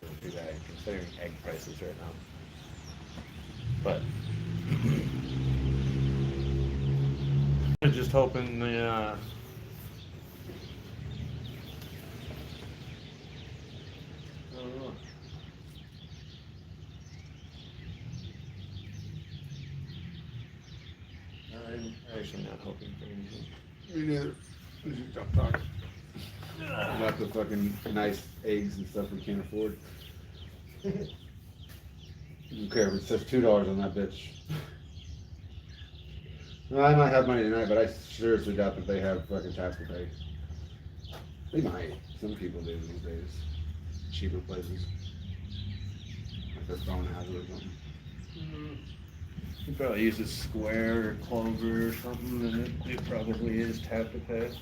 isn't too bad considering egg prices right now. But I'm just hoping I don't know. I'm actually not hoping for anything. Me neither. We should stop talking. About the fucking nice eggs and stuff we can't afford. Okay, it says $2 on that bitch. Well, I might have money tonight, but I seriously doubt that they have fucking tax to pay. They might. Some people do these days. Cheaper places. Like their phone has it or something. You probably use a Square or Clover or something, and it probably is tap to pay.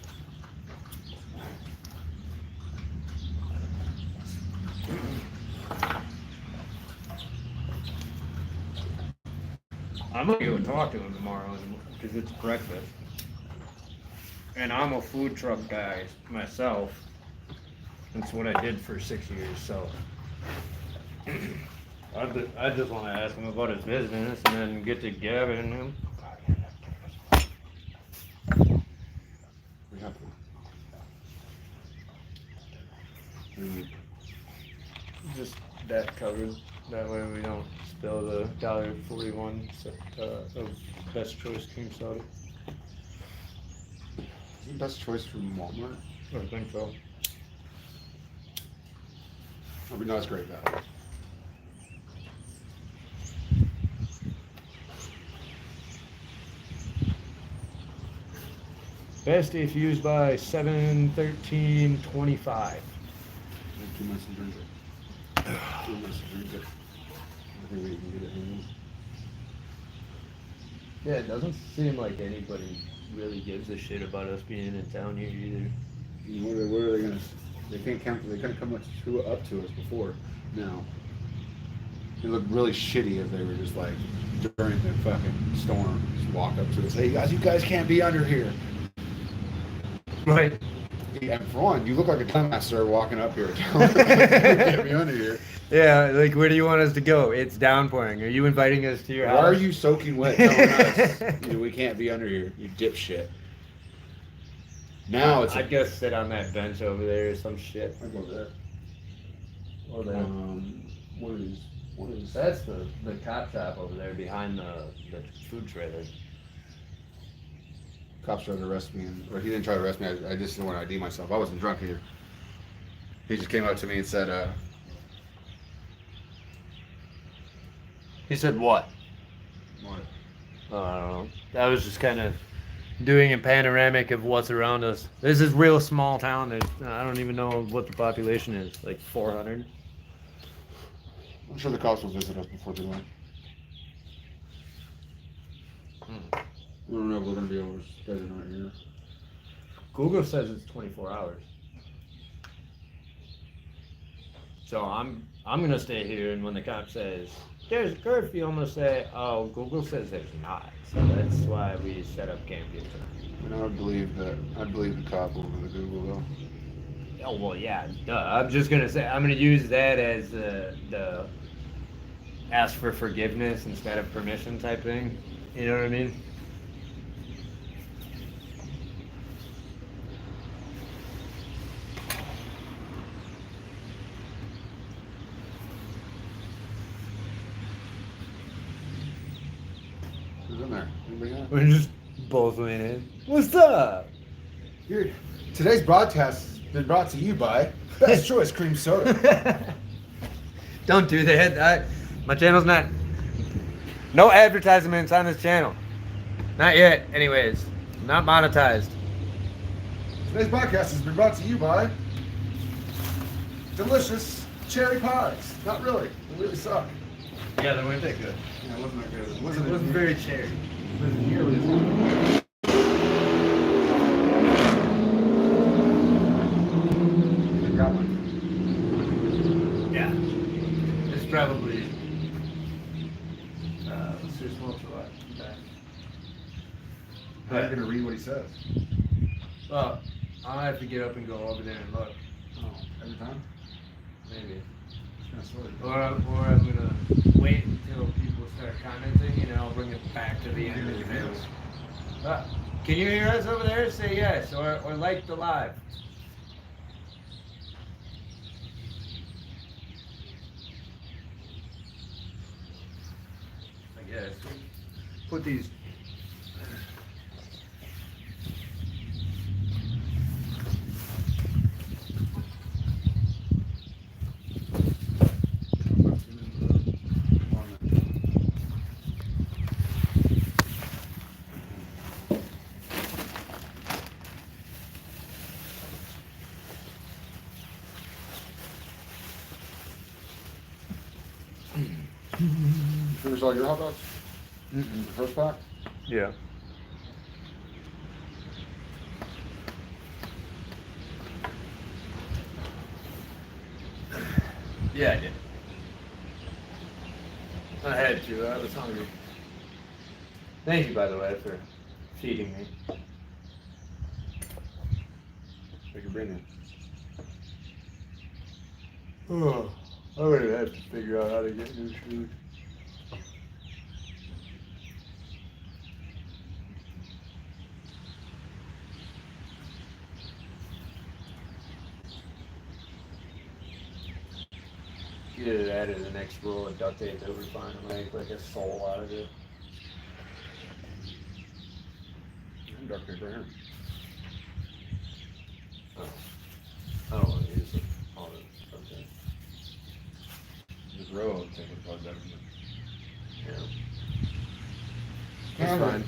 I'm gonna go talk to him tomorrow because it's breakfast, and I'm a food truck guy myself. That's what I did for 6 years. So I just want to ask him about his business and then get to Gavin and him. We have to. Just that covered. That way we don't spill the $1.41 of best choice cream soda. Is the best choice from Walmart? I think so. I mean, no, it's great value. Best if used by 7/13/25. 2 months to drink it. 2 months to drink it. I think we can get it in. Yeah, it doesn't seem like anybody really gives a shit about us being in town here either. What are they gonna? They can't come. They couldn't come up to us before. Now, it looked really shitty if they were just like during the fucking storm, just walk up to us. Hey guys, you guys can't be under here. Right. And for one, you look like a dumbass sir walking up here. You can't be under here. Yeah, like where do you want us to go? It's downpouring. Are you inviting us to your house? Why are you soaking wet telling us we can't be under here? You dipshit. Now it's. I'd go sit on that bench over there or some shit. I go there. Or that. What is? What is? That's the cop shop over there behind the food trailer. Cops tried to arrest me, or he didn't try to arrest me. I just didn't want to ID myself. I wasn't drunk either. He just came up to me and said, He said what? "What?" Oh, I don't know. I was just kind of doing a panoramic of what's around us. This is real small town. I don't even know what the population is. Like 400. I'm sure the cops will visit us before they leave. I don't know if we're gonna be able to stay the night here. Google says it's 24 hours. So I'm gonna stay here, and when the cop says there's a curfew, I'm gonna say, oh, Google says there's not. So that's why we set up camp here tonight. And I would believe the cop over the Google though. Oh well, yeah. Duh. I'm just gonna say I'm gonna use that as the ask for forgiveness instead of permission type thing. You know what I mean? Who's in there? Anybody else? We're just both went in. What's up? Here, today's broadcast has been brought to you by Best Choice Cream Soda. Don't do that. My channel's not. No advertisements on this channel. Not yet. Anyways, not monetized. Today's broadcast has been brought to you by delicious cherry pies. Not really. They really suck. Yeah, they weren't that good. Yeah, it wasn't that good. It wasn't very cherry. It wasn't nearly as good. I got one. Yeah. It's probably. Let's see, smokes a lot. Okay. How are you gonna read what he says? Well, I'll have to get up and go over there and look. Oh, every time? Maybe. Or I'm gonna wait until people start commenting and I'll bring it back to the end of the video. Can you hear us over there? Say yes or like the live. I guess. Put these. Finish all your hot dogs? The first pack? Yeah. Yeah, I did. I had to. I was hungry. Thank you, by the way, for feeding me. Take your brain Oh, I would have to figure out how to get new shoes. Get it added an extra roll of duct tape that would find and make like a soul out of it. in. Duct tape right here. Oh. I don't want to use it on it. Okay. Just roll and take it plug that in. Yeah. That's fine.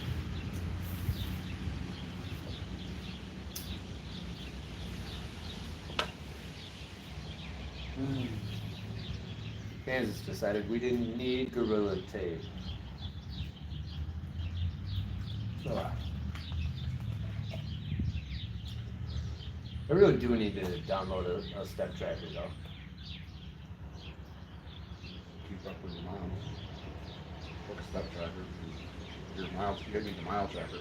Kansas decided we didn't need Gorilla Tape. I really do need to download a step tracker though. Keep up with your miles. Book a step tracker. Your miles, you need the mile tracker.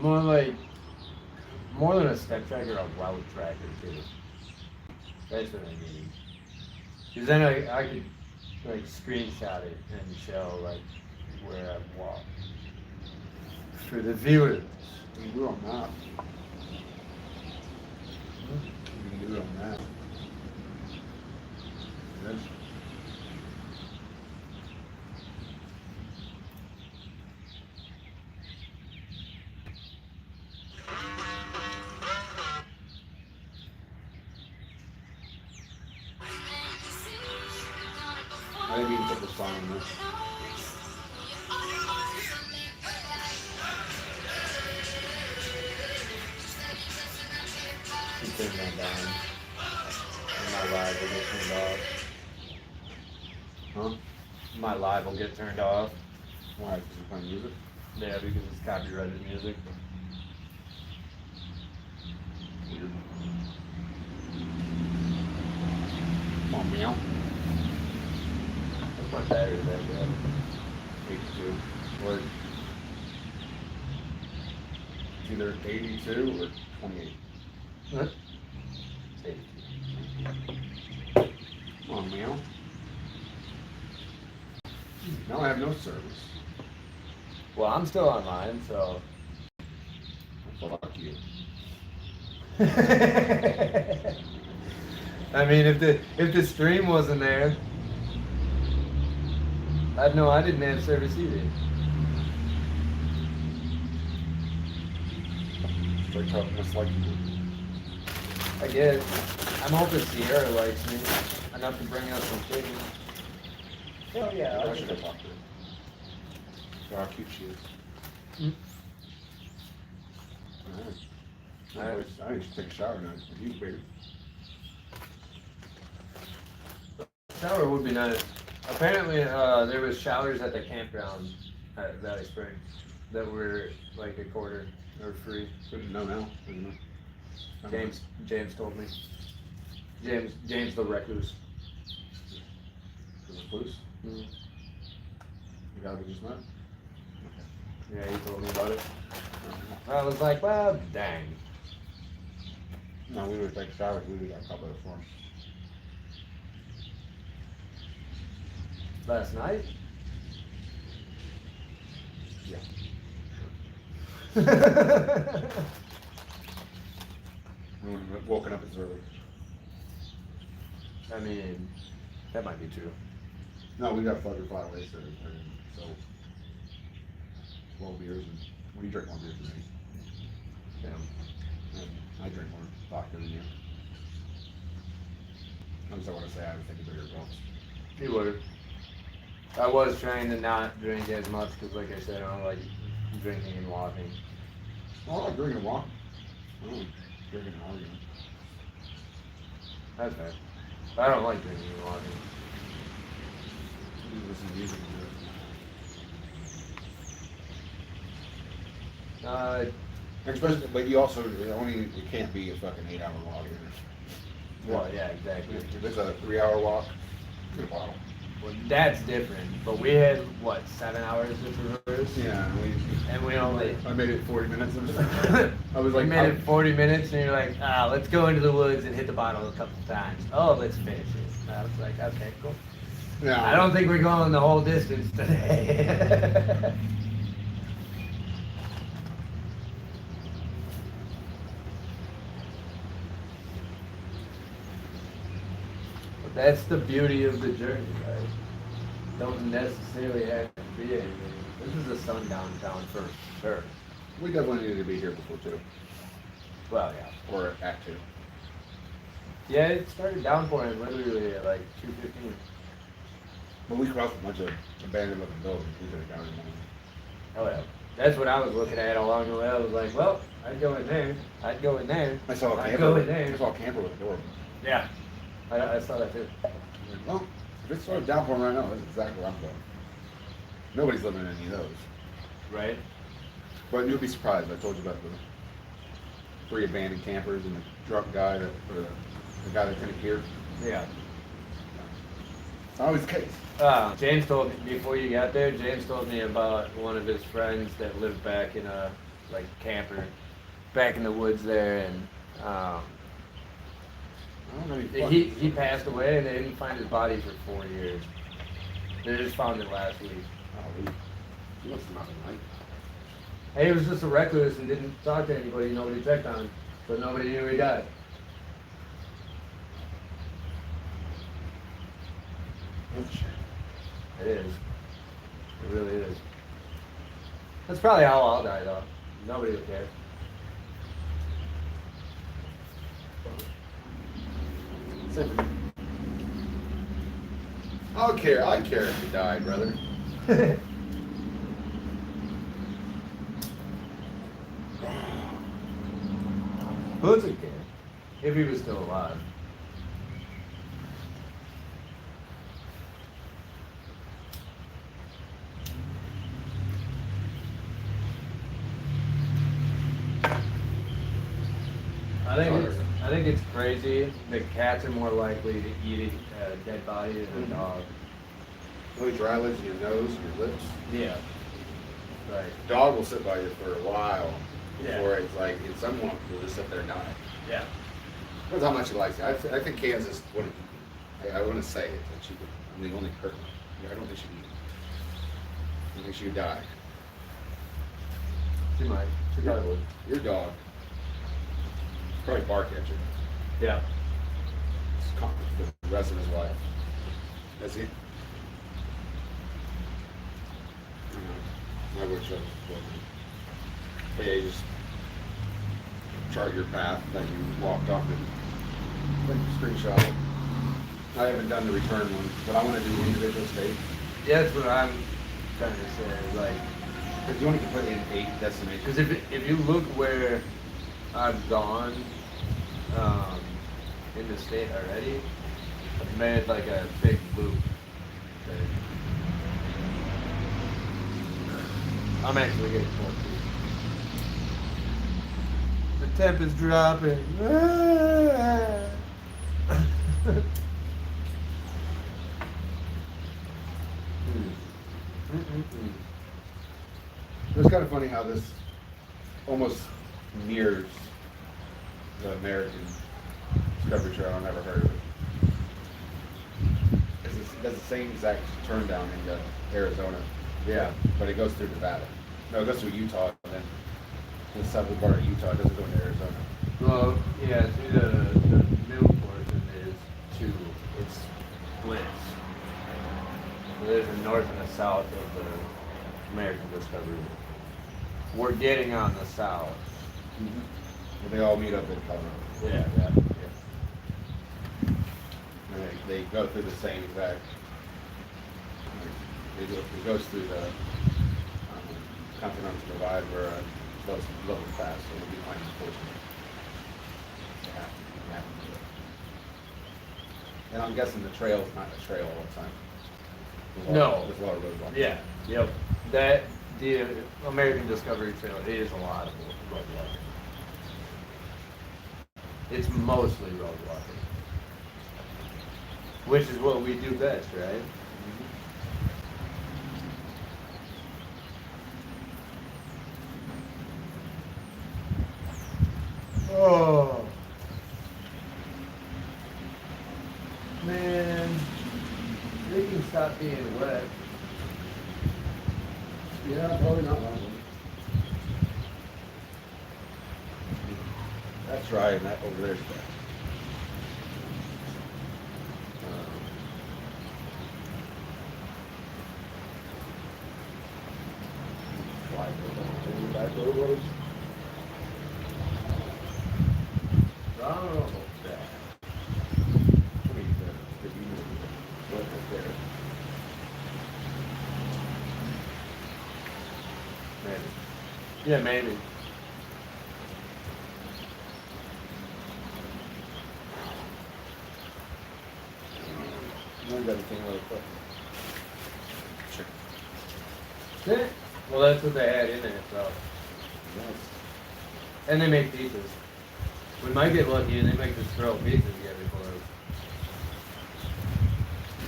More than a step tracker, a route tracker too. That's what I need. Cause then I could like screenshot it and show like where I've walked. For the viewers. You can do it on map. You can do it on map. Yes. I didn't even put the song in this. You turn that down. And my live will get turned off. Huh? My live will get turned off. Why? Because you're playing music? Yeah, because it's copyrighted music. Weird. Come on, meow. What's my battery that good? 82. Or it's either 82 or 28. What? It's 82. Come on, meow. Now I have no service. Well, I'm still online, so. Fuck you. I mean, if the stream wasn't there, I'd know I didn't have service either. Straight up misliking you. I guess. I'm hoping Sierra likes me enough to bring us some chicken. Hell yeah, I I'll should get have it. talked to her. So how cute she is. Alright. I need to take a shower now with you, baby. Shower would be nice. Apparently, there was showers at the campground at Valley Springs that were like a quarter or free. Good to know now. Good to know. James told me. James the recluse. Is it loose? Mm. The guy we just met? Yeah, he told me about it. I was like, well, dang. No, we would take showers. We would have a couple of forms. Last night? Yeah. I We wouldn't have woken up as early. mean, that might be true. No, we got fucking 5 ways there. So 12 beers and well, you drink more beers than me. Yeah. And I drink more vodka than you. I just don't want to say I would think of bigger gulps. You would. I was trying to not drink as much because, like I said, I don't like drinking and walking. Oh, I like drinking and walking. I don't like drinking and arguing. That's fair. I don't like drinking and walking. You listen to music and do it. Especially, but you also, it can't be a fucking 8-hour walk either. Well, yeah, exactly. If it's a 3-hour walk, get a bottle. Well, that's different. But we had, what, 7 hours of traverse? Yeah, And we only... I made it 40 minutes. I was we like, made it 40 minutes, and you're like, let's go into the woods and hit the bottle a couple times. Oh, let's finish it. I was like, okay, cool. no. I don't think we're going the whole distance today. But that's the beauty of the journey, right? Don't necessarily have to be anything. This is a sundown town for sure. We definitely needed to be here before 2, Well, yeah. or at 2. Yeah, it started downpouring literally at like 2:15. But we crossed a bunch of abandoned looking buildings. We could have gone in one. Oh yeah. That's what I was looking at along the way. I was like, well, I'd go in there. I'd go in there. I saw a I'd camper. go in there. I saw a camper with a door. Yeah. I saw that too. Well, if it started downpouring right now, that's exactly where I'm going. Nobody's living in any of those. Right? But you'll be surprised. I told you about the 3 abandoned campers and the drunk guy that, or the guy that couldn't hear. Yeah. It's always the case. James told me, before you got there, James told me about one of his friends that lived back in a, like, camper, back in the woods there, and, I don't know any he passed away, and they didn't find his body for 4 years. They just found it last week. Oh, he must have not been right. Hey, he was just a recluse and didn't talk to anybody, nobody checked on him, but nobody knew he died. It is. It really is. That's probably how I'll die, though. Nobody would care. I'll care. I care if you die, brother. Who's would care if he was still alive? I think it's crazy that cats are more likely to eat a dead body than a dog. Only dry lips in your nose, your lips. Yeah. Right. Dog will sit by you for a while Yeah. before it's like, and someone will just sit there and die. Yeah. Depends how much you like it. I think Kansas wouldn't. I want to say it that she would. I'm the only person. I don't think she'd eat. I think she'd die. She might. She probably would. Your dog probably bark at you. Yeah. It's for the rest of his life. That's it. I wish I was. But yeah, you just chart your path that you walked off and then screenshot it. I haven't done the return one, but I want to do individual states. Yeah, that's what I'm trying to say. Like, Because you only can put in 8 destinations. because if you look where I've gone in the state already, I've made like a big loop. I'm actually getting 14. The temp is dropping. It's kind of funny how this almost mirrors the American Discovery Trail. I never heard of it. It doesn't same exact turn down into Arizona. Yeah. But it goes through Nevada. No, it goes through Utah, and then to the southern part of Utah. It doesn't go into Arizona. Well, yeah, see the middle portion is two. It's splits. So there's a north and a south of the American Discovery. We're getting on the south. And they all meet up in Colorado. Yeah, yeah, yeah. And they go through the same exact. It goes through the Continental Divide where those level fast, so it'll be fine enforcement. And I'm guessing the trail's not a trail all the time. No. There's a lot of roadblocks. Yeah, yep. That the American Discovery Trail is a lot of road walking. It's mostly road walking, which is what we do best, right? Oh man, they can stop being wet. Yeah, probably not long. That's right, and that over there's that. Back over roads. I don't know about that. I mean, the unit was there. Maybe. Yeah, maybe. You got anything like that? Sure. Yeah. Well, that's what they had in there, so. Nice. And they make pizzas. We might get lucky and they make us throw pizzas together for us.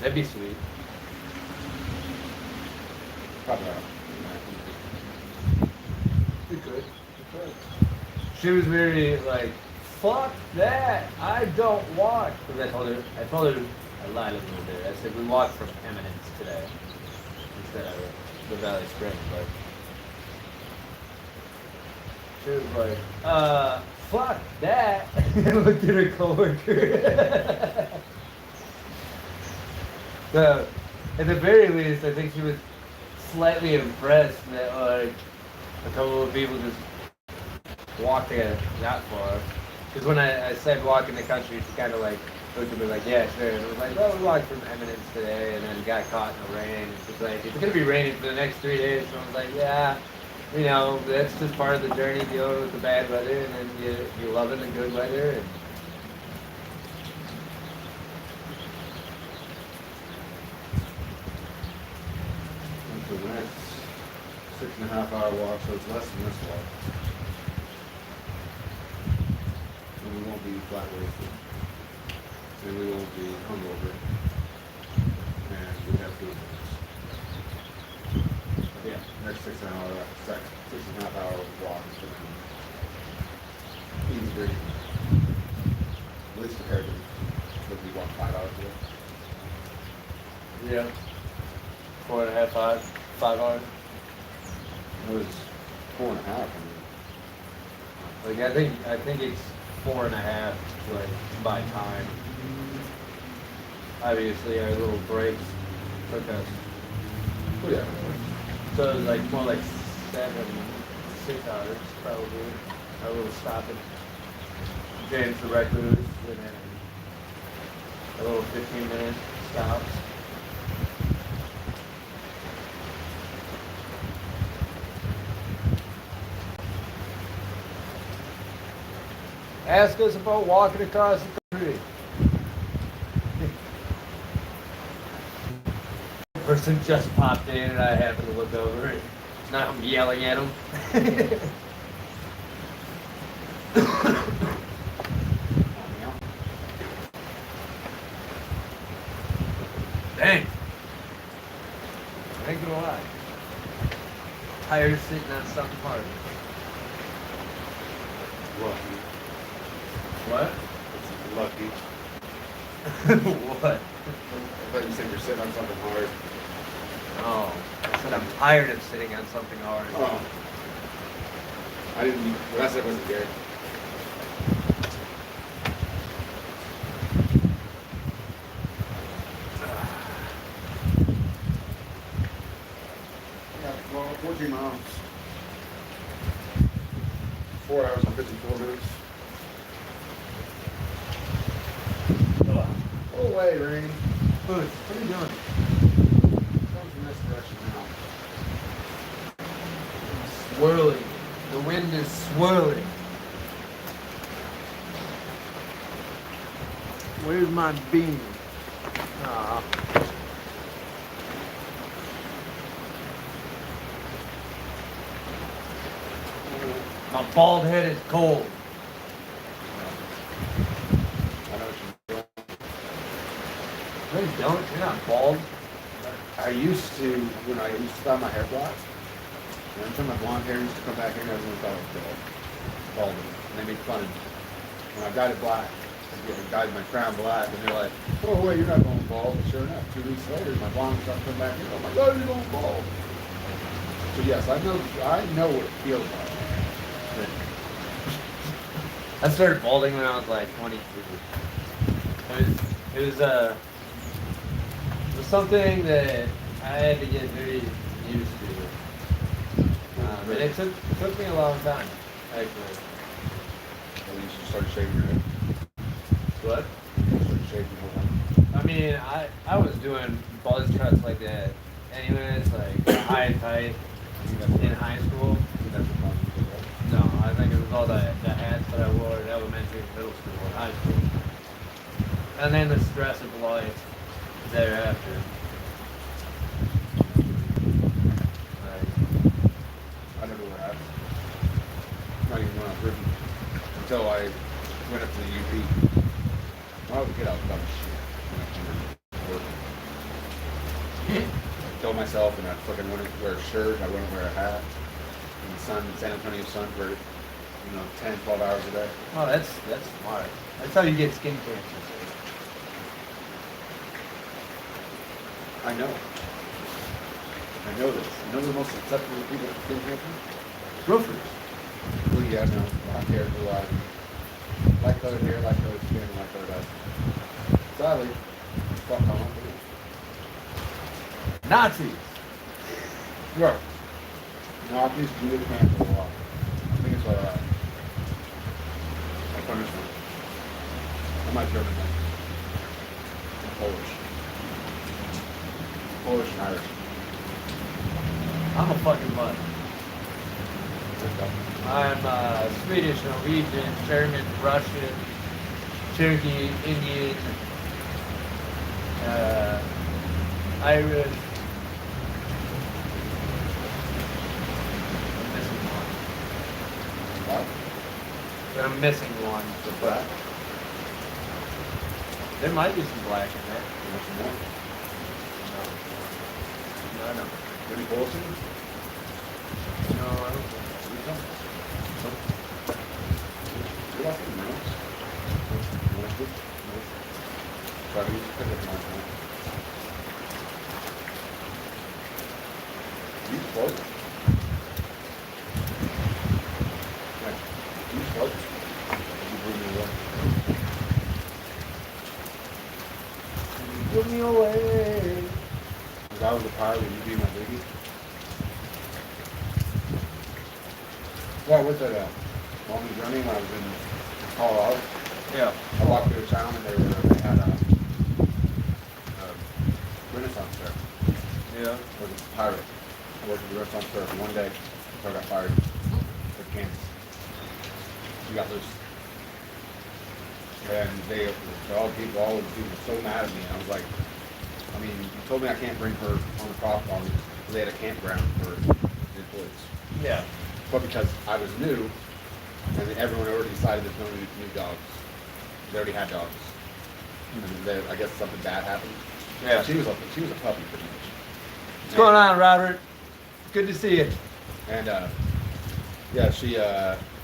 That'd be sweet. Probably not. We could. She was very like, fuck that. I don't walk. Because I lied a little bit. I said we walked from Eminence today instead of the Valley Spring, but she was like, fuck that. And looked at her coworker. So, at the very least, I think she was slightly impressed that like a couple of people just walked it that far. Because when I said walk in the country, she kind of like looked at me like, yeah, sure. And it was like, well, we walked from Eminence today and then got caught in the rain. And she's like, it's going to be raining for the next 3 days. So I was like, yeah, you know, that's just part of the journey, dealing with the bad weather. And then you're loving the good weather. And So the next 6.5 hour walk, so it's less than this walk. And we won't be flat wasted. And we won't be hungover. And we have food. yeah. Next 6.5 hour walk is going to be easy breezy. At least compared to what we walked 5 hours ago. Yeah. 4.5, 5 hours. It was 4.5. Like I think it's 4.5 like by time. Obviously our little breaks took us. Oh yeah. So it was like more like 6 hours probably. Our little stop at James the Recluse and then a little 15-minute stop. Ask us about walking across the country. Person just popped in and I happened to look over and now I'm yelling at him. Dang. I ain't gonna lie. Tired of sitting on something hard. Lucky. What? It's lucky. What? I thought you said you're sitting on something hard. Oh, I said I'm tired of sitting on something hard. Oh. I didn't. What I said wasn't good. Yeah, well, 14 miles. 4 hours and 54 minutes. Go away, Rain. What are you doing? Come from this direction now. Swirling. The wind is swirling. Where's my beam? Aw. My bald head is cold. I know what you're doing. No, you don't. You're not bald. I used to, when I used to style my hair black, and every time my blonde hair used to come back in, everyone thought I was bald. Balding. And they made fun of me. When I dyed it black, I dyed my crown black, and they're like, oh, wait, you're not going bald. And sure enough, 2 weeks later, my blonde started coming back in. Oh my God, you're going bald. So yes, I know what it feels like. I started balding when I was like 22. It was something that I had to get very used to. And it took me a long time, actually. At least you started shaving your head. What? You started shaving your whole head. I mean, I was doing buzz cuts like that anyways, like high and tight in high school. That's the fun you did, right? No, I think it was all the hats that I wore in elementary, middle school, and high school. And then the stress of life thereafter. Like, I never went out. Not even when I was written. Until I went up to the UP. When I was a kid, I was about to shit. When I came to work. I told myself, and I fucking wouldn't wear a shirt, I wouldn't wear a hat. In the sun, San Antonio sun for, 10, 12 hours a day. oh, that's smart. That's how you get skin cancer. I know. I know this. You know the most acceptable people with skin cancer? Roofers. Well, yeah, no. Black hair, blue eyes. Light colored hair, light colored skin, light colored eyes. Sadly, fuck on. Nazis. Yeah. Nazis do the cancer a lot. I think it's a punishment. I'm not German, man. I'm Polish. Polish and Irish. I'm a fucking mutt. I'm Swedish, Norwegian, German, Russian, Cherokee, Indian, Irish. I'm missing one. The black. There might be some black in there. What's more? No, no. Any bullshit? No, I don't think You're welcome, man. You want to? Try to use the pickup line, man. You float. You float. You bring me away. Put me away. If I was a pilot, would you be my biggie? Well, with that long journey when I was in Colorado, Yeah. I walked through a town and they had a Renaissance fair. Yeah. I was a pirate. I worked at the Renaissance fair for one day until I got fired at Kansas. She got loose. And all the people were so mad at me. And I was like, I mean, you told me I can't bring her on the prop on because they had a campground for the employees. Yeah. But because I was new, and everyone already decided there's no new dogs. They already had dogs. And I guess something bad happened. Yeah. She was a puppy pretty much. What's going on, Robert? Good to see you. And yeah,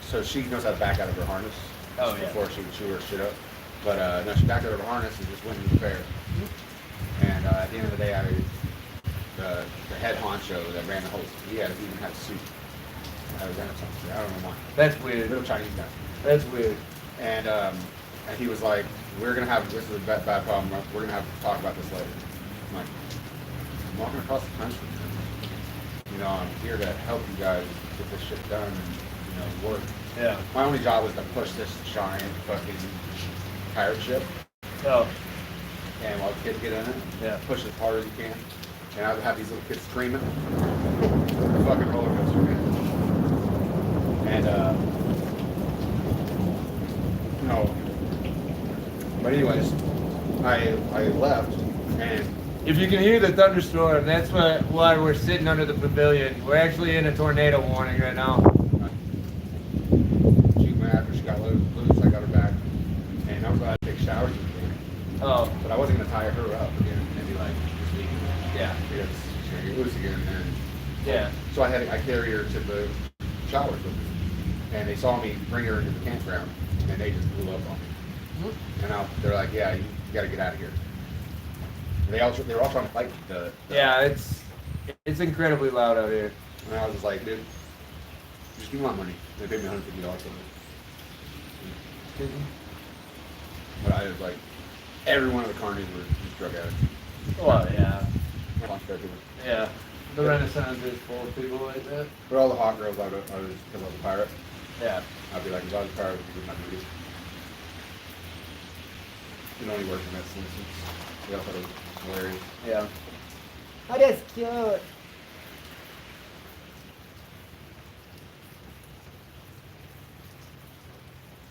so she knows how to back out of her harness Oh, yeah. before she would chew her shit up. But no, she backed out of her harness and just went into the fair. And at the end of the day, the head honcho that ran the whole, he even had a suit. I don't know why. That's weird. Little Chinese guy. That's weird. And he was like, we're gonna have, this is a bad problem. We're gonna have to talk about this later. I'm like, I'm walking across the country. You know, I'm here to help you guys get this shit done and work. Yeah. My only job was to push this giant fucking pirate ship. Oh. And while the kids get in it, Yeah. push as hard as you can. And I would have these little kids screaming. Fucking roller coaster, man. And no. But anyways, I left and If you can hear the thunderstorm, that's why we're sitting under the pavilion. We're actually in a tornado warning right now. she went after she got loose, I got her back. And I was glad to take showers with her. Oh. But I wasn't gonna tie her up again and be like, just leave her. Yeah. Because she's gonna get loose again. And Yeah. so I carried her to the showers with me. And they saw me bring her into the campground and they just blew up on me. And they're like, yeah, you gotta get out of here. And they were all trying to fight the Yeah, it's incredibly loud out here. And I was just like, dude, just give me my money. They paid me $150 for it. But I was like, every one of the carnies were just drug addicts. Well, yeah. Bunch of people. Yeah. The Renaissance is full of people like that. But all the hot girls, I was, because I was a pirate, Yeah. I'd be like, if I was a pirate, I would do my duties. You know, only work in that instance. They all thought it was hilarious. Yeah. Oh, that's cute.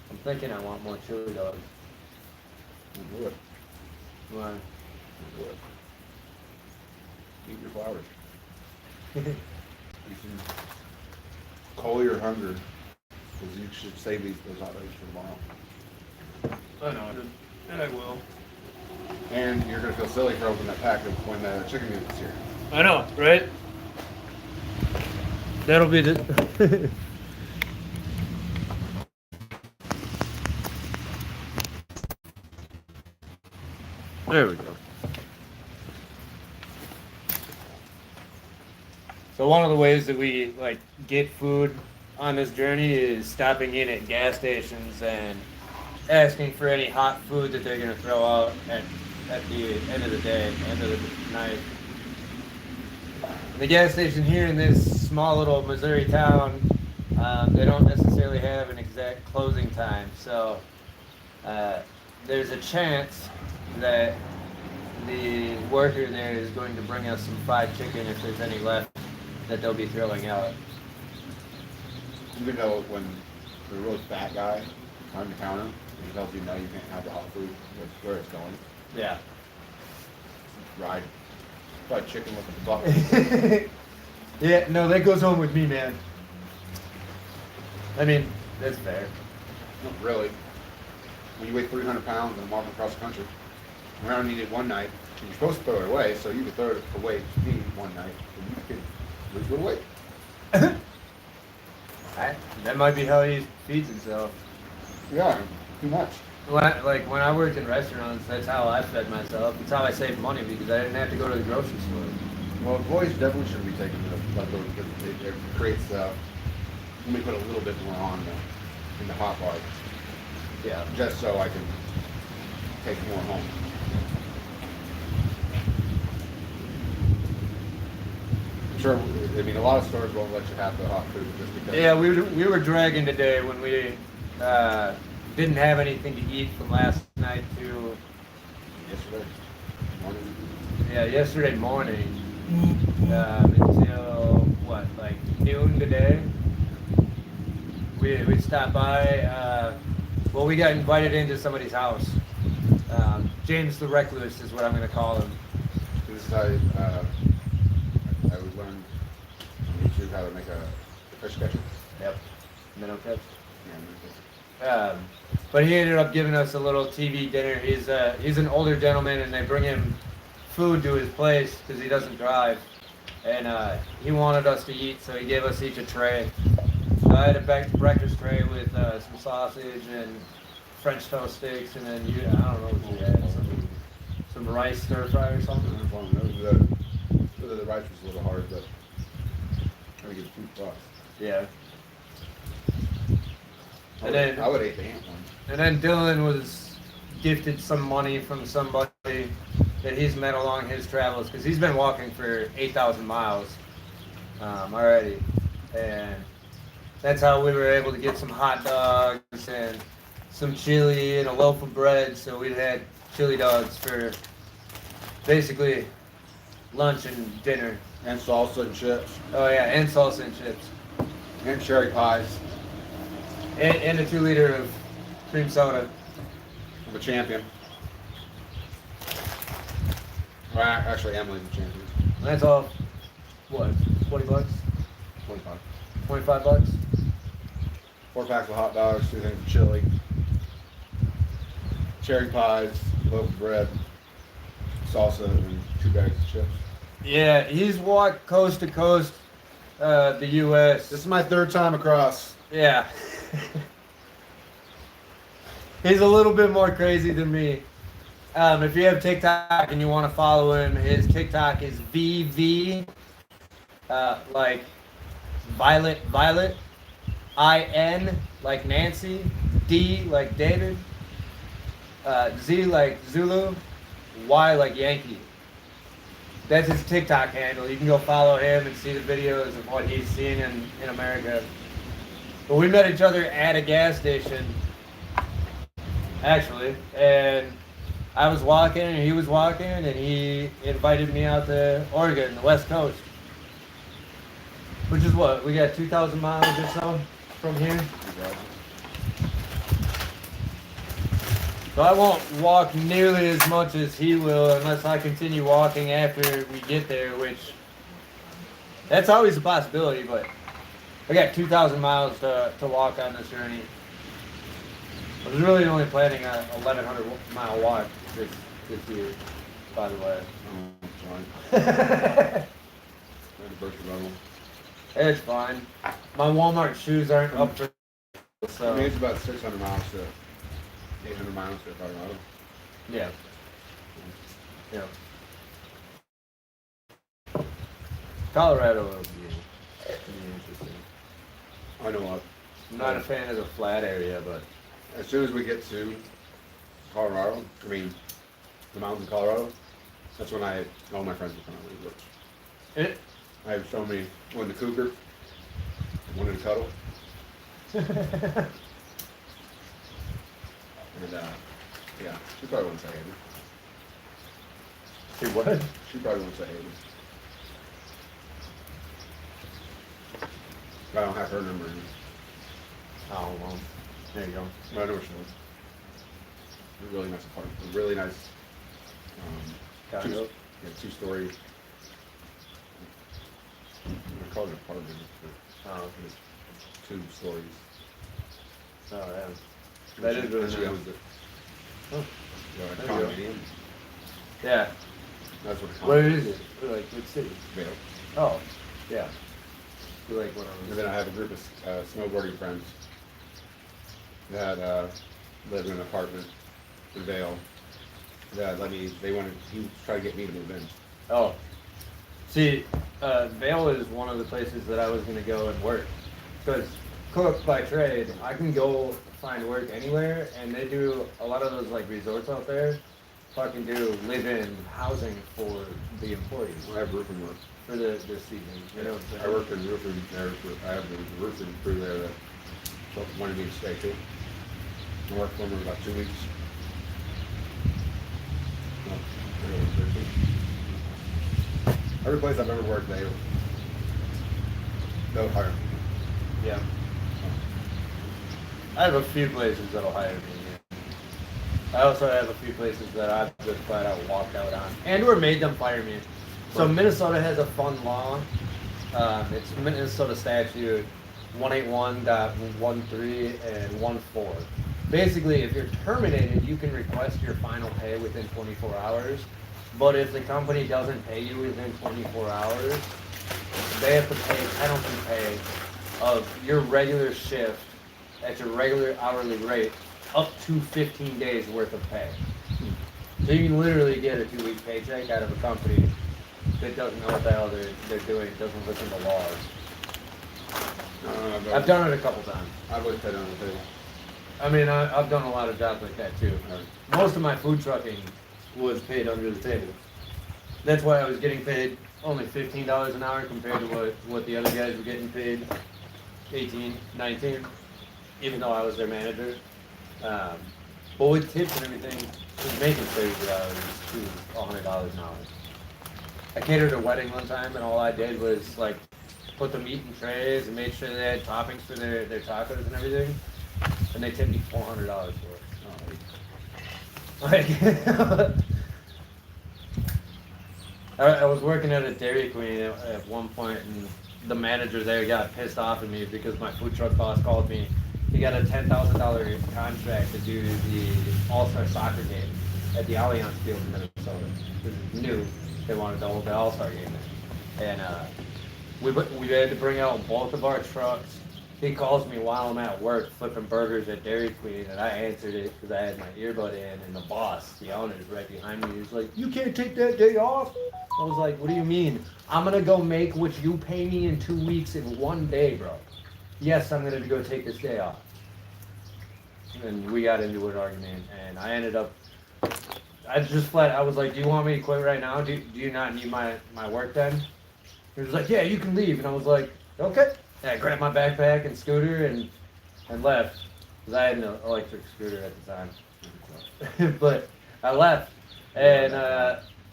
I'm thinking I want more chili dogs. Don't do it. Why? Don't do it. Eat your flowers. You can cool your hunger, because you should save those hot dogs for tomorrow. I know, and I will. And you're going to feel silly for opening that pack when the chicken gets here. I know, right? That'll be the. There we go. So one of the ways that we get food on this journey is stopping in at gas stations and asking for any hot food that they're gonna throw out at the end of the day, end of the night. The gas station here in this small little Missouri town, they don't necessarily have an exact closing time, so there's a chance that the worker there is going to bring us some fried chicken if there's any left that they'll be throwing out. Even though when the really fat guy on the counter, he tells you no, you can't have the hot food, that's where it's going. Yeah. Fried chicken with the bucket. Yeah, no, that goes home with me, man. I mean, that's fair. Not really. When you weigh 300 pounds and walk across the country, I only need it one night, and you're supposed to throw it away, so you could throw it away to me one night, and you could lose a little weight. That might be how he feeds himself. Yeah, too much. When I worked in restaurants, that's how I fed myself. That's how I saved money because I didn't have to go to the grocery store. Well, boys definitely should be taking the leftovers because it creates, let me put a little bit more on in the hot bar, Yeah. just so I can take more home. I'm sure, I mean, a lot of stores won't let you have the hot food just because. Yeah, we were dragging today when we didn't have anything to eat from last night to Yesterday morning. yeah yesterday morning until what, like noon today. We stopped by. Well, we got invited into somebody's house. James the Recluse is what I'm going to call him. This is how I would learn on YouTube how to make a fish catcher. Yep. Minnow catch. Yeah, But he ended up giving us a little TV dinner. He's an older gentleman, and they bring him food to his place because he doesn't drive. And he wanted us to eat, so he gave us each a tray. So I had a breakfast tray with some sausage and French toast steaks, and then I don't know what you had, some rice stir fry or something. The rice was a little hard, but I think it's $2. Yeah. I would eat the ant one. And then Dylan was gifted some money from somebody that he's met along his travels, because he's been walking for 8,000 miles already. And that's how we were able to get some hot dogs and some chili and a loaf of bread. So we had chili dogs for basically lunch and dinner. And salsa and chips. Oh yeah, and salsa and chips. And cherry pies. And a 2-liter of cream soda. I'm a champion. Well, actually, Emily's a champion. And that's all, what, 20 bucks? 25. 25 bucks? 4 packs of hot dogs, 2 things of chili, cherry pies, loaf of bread, salsa, and 2 bags of chips. Yeah, he's walked coast to coast, the U.S. This is my 3rd time across. Yeah. He's a little bit more crazy than me. If you have TikTok and you want to follow him, his TikTok is VV, like Violet, IN like Nancy, D like David, Z like Zulu, Y like Yankee. That's his TikTok handle. You can go follow him and see the videos of what he's seen in America. But we met each other at a gas station, actually, and I was walking and he was walking, and he invited me out to Oregon, the West Coast. Which is what? We got 2,000 miles or so from here. So I won't walk nearly as much as he will unless I continue walking after we get there, which that's always a possibility, but I got 2,000 miles to walk on this journey. I was really only planning a 1,100 mile walk this year, by the way. Oh, sorry. It's fine. My Walmart shoes aren't up for, so I mean, it's about 600 miles to 800 miles to Colorado. yeah. Yeah. Colorado will be interesting. I know what. I'm not a fan of the flat area, but As soon as we get to Colorado, the mountains of Colorado, that's when all my friends will come out. it. I have so many, one in the cougar, one in the cuddle, and yeah, she probably won't say Haley. See what? She probably won't say Haley. But I don't have her number. Oh well, there you go. But I know where she lives. A really nice apartment, a really nice, Condo? two-story. I call it an apartment, but Oh, it's 2 stories. oh yeah. That is really She nice. owns it. Oh, The there you go. condominium. yeah. That's what it's Where is it? Like what city? Vail. Oh, yeah. You like one And of then those? I have a group of snowboarding friends that live in an apartment in Vail. That he was trying to get me to move in. Oh, see, Vail is one of the places that I was gonna go and work, because cook by trade, I can go find work anywhere, and they do a lot of those like resorts out there. Fucking do live-in housing for the employees I have roofing work. for the season. You know what I'm I saying? worked in roofing there. I have the roofing crew there that wanted me to stay too. I worked for them for about 2 weeks. No, I don't know, 13. Every place I've ever worked, they'll hire me. Yeah. I have a few places that'll hire me. Yeah. I also have a few places that I've just flat out walked out on, and or made them fire me. So Minnesota has a fun law. It's Minnesota statute 181.13 and 14. Basically, if you're terminated, you can request your final pay within 24 hours. But if the company doesn't pay you within 24 hours, they have to pay penalty pay of your regular shift at your regular hourly rate up to 15 days worth of pay. So you can literally get a 2-week paycheck out of a company that doesn't know what the hell they're doing, doesn't listen to laws. I've done it a couple times. I've always paid on the table. I mean, I've done a lot of jobs like that too. Most of my food trucking was paid under the table. That's why I was getting paid only $15 an hour compared to what the other guys were getting paid, 18, 19, even though I was their manager. But with tips and everything, I was making $30 to $100 an hour. I catered a wedding one time, and all I did was like put the meat in trays and made sure they had toppings for their tacos and everything. And they tipped me $400 for it. Like, I was working at a Dairy Queen at one point, and the manager there got pissed off at me because my food truck boss called me. He got a $10,000 contract to do the All-Star soccer game at the Allianz Field in Minnesota. This is new. They wanted to hold the All-Star game there. And we had to bring out both of our trucks. He calls me while I'm at work flipping burgers at Dairy Queen, and I answered it because I had my earbud in, and the boss, the owner, is right behind me. He's like, "You can't take that day off." I was like, "What do you mean? I'm gonna go make what you pay me in 2 weeks in 1 day, bro. Yes, I'm gonna go take this day off." And we got into an argument, and I ended up, I was like, "Do you want me to quit right now? Do you not need my work then?" He was like, "Yeah, you can leave." And I was like, "Okay." And I grabbed my backpack and scooter and left, because I had an electric scooter at the time. But I left, and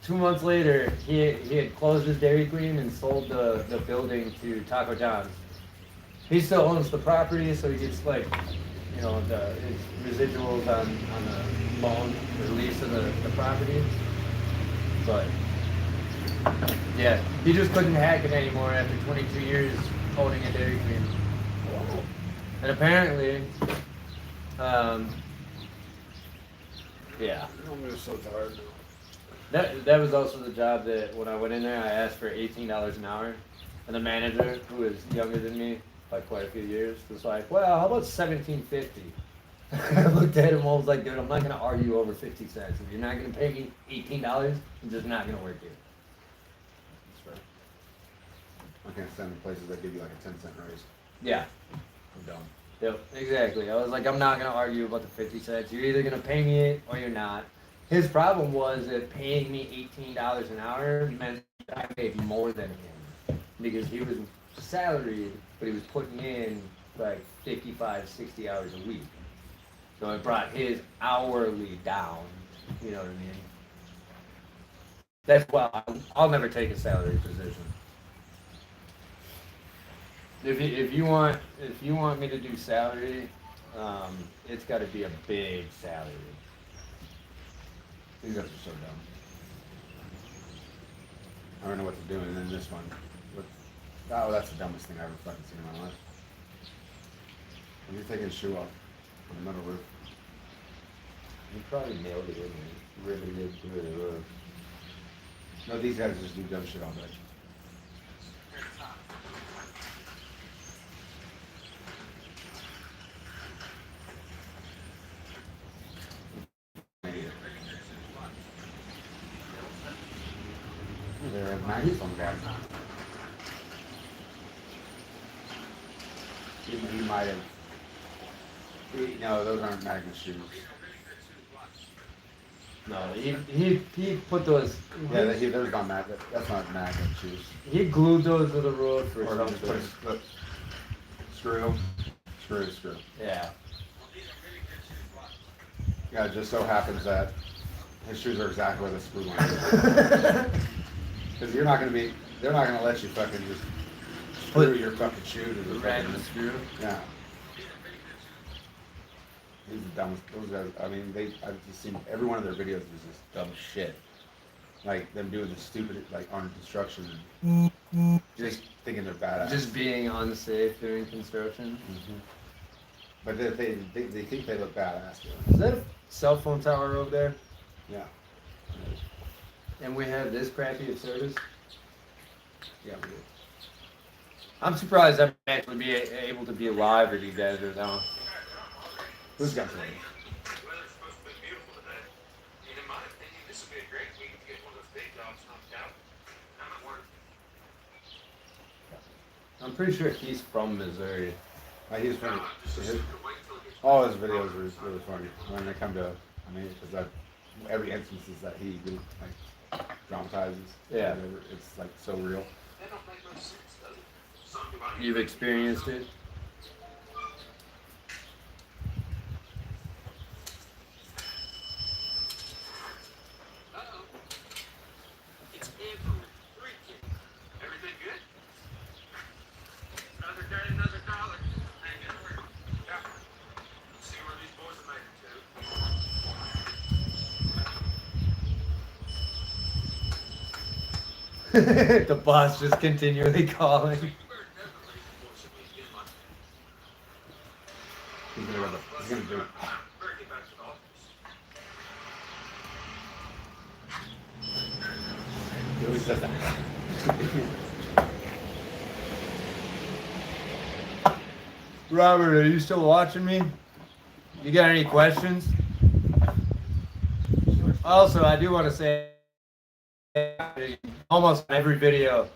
2 months later, he had closed his Dairy Queen and sold the building to Taco John's. He still owns the property, so he gets like, you know, his residuals on the loan or lease of the property. But yeah, he just couldn't hack it anymore after 22 years owning a Dairy Queen. And apparently, yeah. I'm just so tired now. That was also the job that when I went in there, I asked for $18 an hour, and the manager, who was younger than me by quite a few years, was like, "Well, how about $17.50?" I looked at him and was like, "Dude, I'm not gonna argue over 50 cents. If you're not gonna pay me $18, I'm just not gonna work here." That's right. I can't stand the places that give you like a 10-cent raise. Yeah. I'm dumb. Yep, exactly. I was like, I'm not gonna argue about the 50 cents. You're either gonna pay me it or you're not. His problem was that paying me $18 an hour meant I made more than him because he was salaried, but he was putting in like 55, 60 hours a week. So it brought his hourly down. You know what I mean? That's why I'll never take a salary position. If you want me to do salary, it's got to be a big salary. These guys are so dumb. I don't know what they're doing. And then this one. Oh, that's the dumbest thing I've ever fucking seen in my life. When you're taking his shoe off on the metal roof. You probably nailed it in there. Riveted it to the roof. No, these guys just do dumb shit all day. They're magnets on the bottom. He might have. No, those aren't magnet shoes. No, he put those. Yeah, those not magnet. That's not magnet shoes. He glued those to the roof or Or just put something. Screw. Yeah. Yeah, it just so happens that his shoes are exactly where the screw line is. Because they're not gonna let you fucking just screw your fucking shoe to the Random fucking screw. Yeah. He's the dumbest. Those guys. I mean, I've just seen every one of their videos is just dumb shit. Like them doing the stupid, like on construction, just thinking they're badass. Just being unsafe during construction. Mhm. But they think they look badass. Doing Is that a cell phone tower over there? it. Yeah. And we have this crappy of service? Yeah, we do. I'm surprised I'm actually be able to be alive with you guys right now. Who's got one? I'm pretty sure he's from Missouri. He's funny. All his videos are really funny when they come to. I mean, because every instance is that he like dramatizes. Yeah. Whatever. It's like so real. You've experienced it? Everything good? Another day, another dollar. Hanging over. Yeah. See where these boys are made it to. The boss just continually calling. He's gonna do it. He always does that. Robert, are you still watching me? You got any questions? Also, I do want to say, almost every video,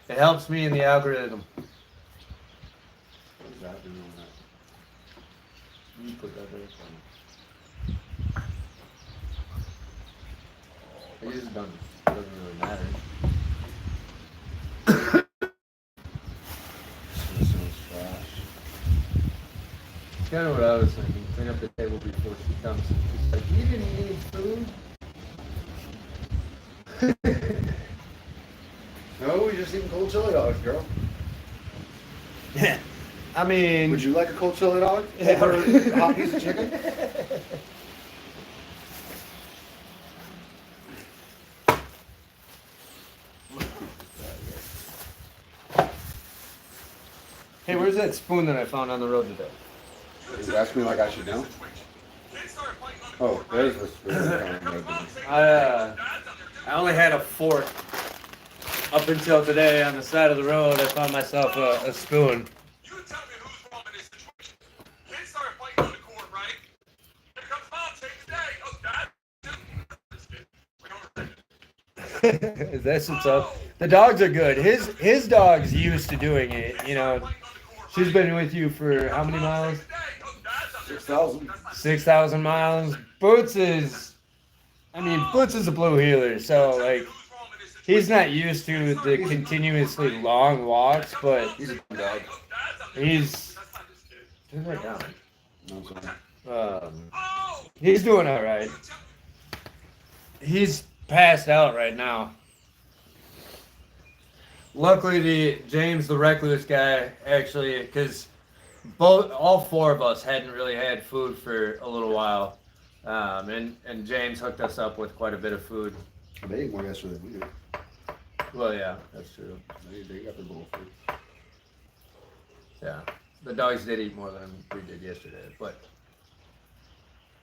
it helps me in the algorithm. What is that doing on that? You put that there. I guess it doesn't really matter. This one's trash. Kind of what I was thinking. Clean up the table before she comes. She's like, you didn't need food. No, we're just eating cold chili dogs, girl. Yeah. I mean, Would you like a cold chili dog? Yeah. Over a hot piece of chicken? Hey, where's that spoon that I found on the road today? You ask me like I should know. Oh, there's the spoon. I only had a fork. Up until today, on the side of the road, I found myself a spoon. You tell me who's wrong in this situation. Kids started fighting on the court, right? Here comes mom, take the day. Oh, dad. That's what's up. The dogs are good. His dog's used to doing it. You know, she's been with you for how many miles? 6,000. 6,000 miles. Boots is a blue heeler, so like he's not used to the continuously long walks, but He's a good dog. he's turn that down. No, sorry. He's doing all right. He's passed out right now. Luckily, James, the recluse guy, actually, because all four of us hadn't really had food for a little while, and James hooked us up with quite a bit of food. They ate more yesterday than we did. Well, yeah, that's true. They got their bowl of food. Yeah, the dogs did eat more than we did yesterday, but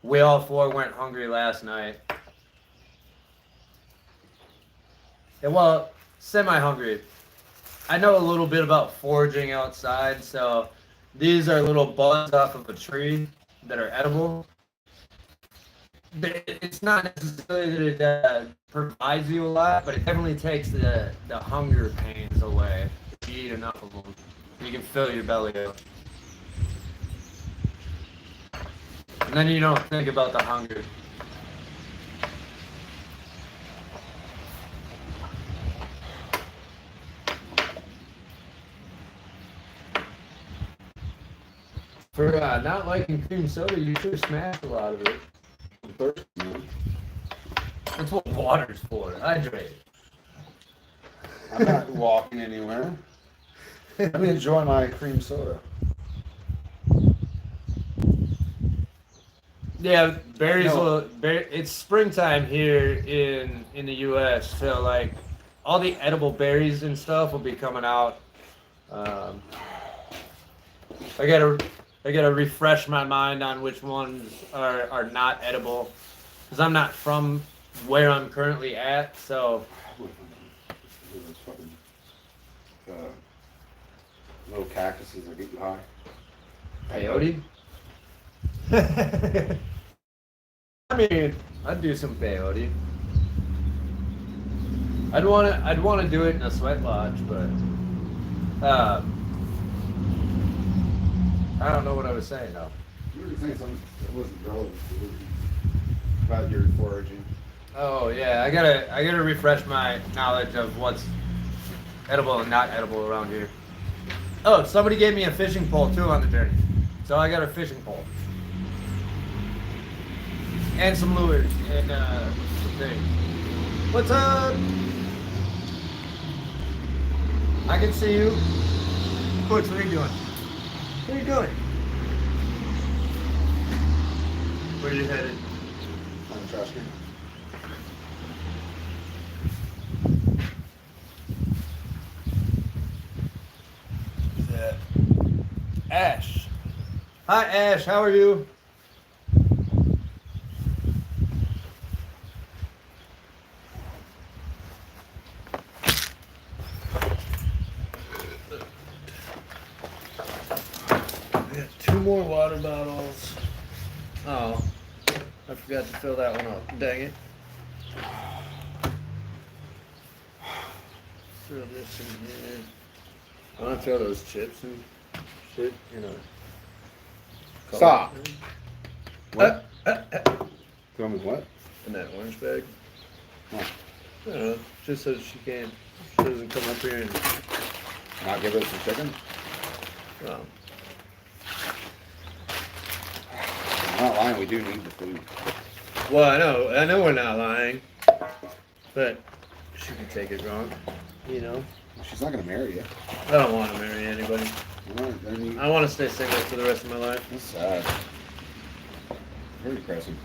we all four went hungry last night. Yeah, well, semi-hungry. I know a little bit about foraging outside, so these are little buds off of a tree that are edible. But it's not necessarily that it provides you a lot, but it definitely takes the hunger pains away. If you eat enough of them, you can fill your belly up. And then you don't think about the hunger. For not liking cream soda, you should have smashed a lot of it. I'm thirsty, man. That's what water's for. Hydrate. I'm not walking anywhere. I'm enjoying my cream soda. Yeah, berries No. it's springtime here in the U.S., so like all the edible berries and stuff will be coming out. I gotta refresh my mind on which ones are not edible, because I'm not from where I'm currently at. So Those fucking little cactuses that get you high. peyote. I mean, I'd do some peyote. I'd want to do it in a sweat lodge, but I don't know what I was saying though. You were saying something that wasn't relevant about your foraging. Oh yeah, I gotta refresh my knowledge of what's edible and not edible around here. Oh, somebody gave me a fishing pole too on the journey, so I got a fishing pole and some lures and some things. What's up? I can see you. Butch, what are you doing? What are you doing? Where are you headed? On the trash can. Ash. Hi, Ash. How are you? We got 2 more water bottles. Oh, I forgot to fill that one up. Dang it. Throw this in here. I want to throw those chips and shit, you know. Stop. What? Uh, Throw me what? in that orange bag. Oh, I don't know, just so she doesn't come up here and, not give us some chicken? well, I'm not lying, we do need the food. well, I know we're not lying, but she can take it wrong, you know. She's not gonna marry you. I don't want to marry anybody. Alright, then you. I want to stay single for the rest of my life. That's sad. Very depressing.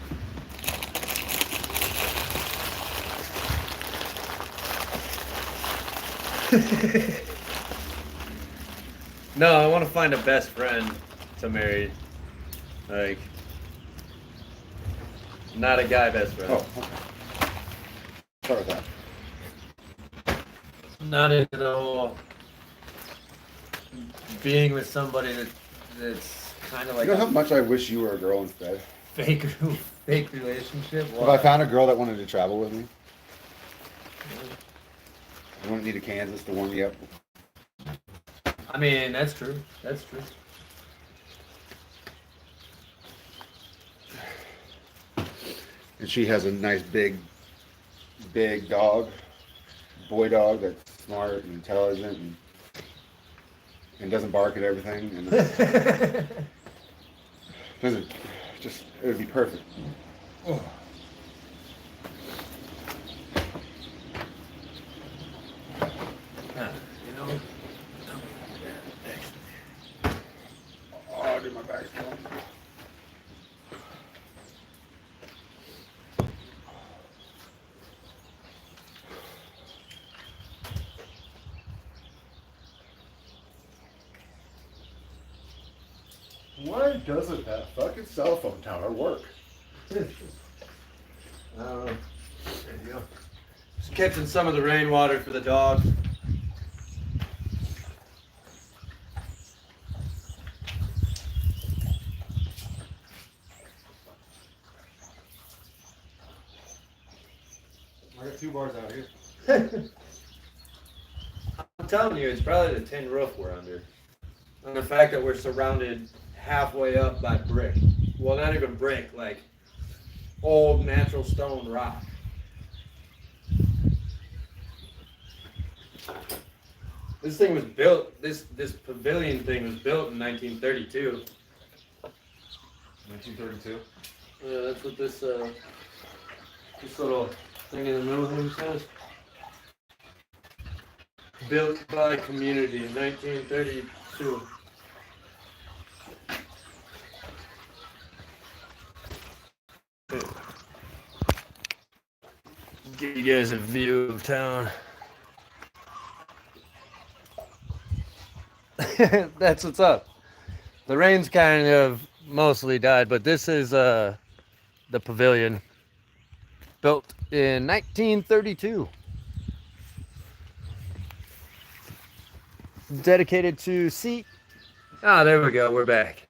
No, I want to find a best friend to marry, like, not a guy best friend. Oh, okay. Start with that. Not into the whole being with somebody that's kind of like You know how a much I wish you were a girl instead? fake relationship. If I found a girl that wanted to travel with me, I wouldn't need a Kansas to warm me up. I mean, that's true. That's true. And she has a nice big dog, boy dog that's smart and intelligent and doesn't bark at everything and doesn't just it would be perfect. Oh. You know. Oh, dude, my back's killing me. Why doesn't that fucking cell phone tower work? There you go. Just catching some of the rainwater for the dog. I got 2 bars out here. I'm telling you, it's probably the tin roof we're under. And the fact that we're surrounded halfway up by brick. Well, not even brick, like old natural stone rock. This thing was built, this pavilion thing was built in 1932. 1932. That's what this little thing in the middle here says. Built by community, 1932. Give you guys a view of town. That's what's up. The rain's kind of mostly died, but this is the pavilion built in 1932. Dedicated to sea. Ah, there we go. We're back.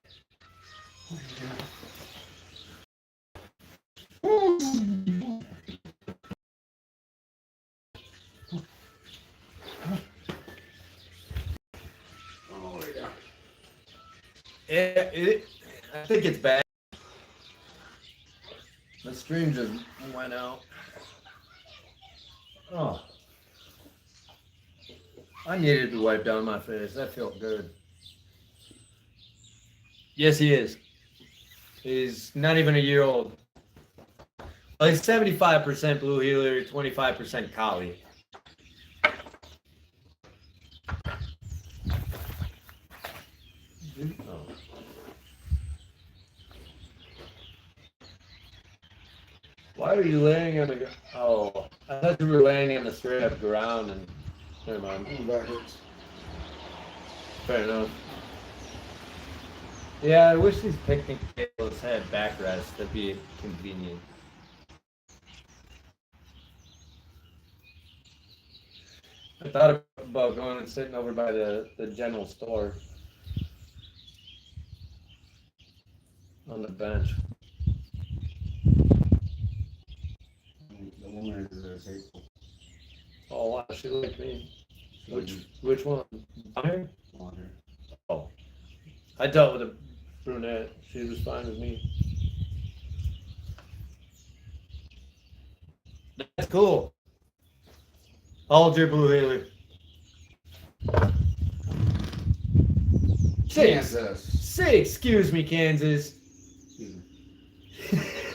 I think it's bad. The stream just went out. Oh. I needed to wipe down my face. That felt good. Yes, he is. He's not even a year old. Well, he's 75% blue heeler, 25% collie. Oh. Why are you laying on the? Oh, I thought you were laying on the straight up ground and. Never mind. Backwards. Fair enough. Yeah, I wish these picnic tables had backrests. That'd be convenient. I thought about going and sitting over by the general store on the bench. The woman is hateful. Oh, wow, she like me. Which one? Mine? Water. Oh, I dealt with a brunette. She was fine with me. That's cool. How old's your blue heeler? Kansas. Say, excuse me, Kansas. Excuse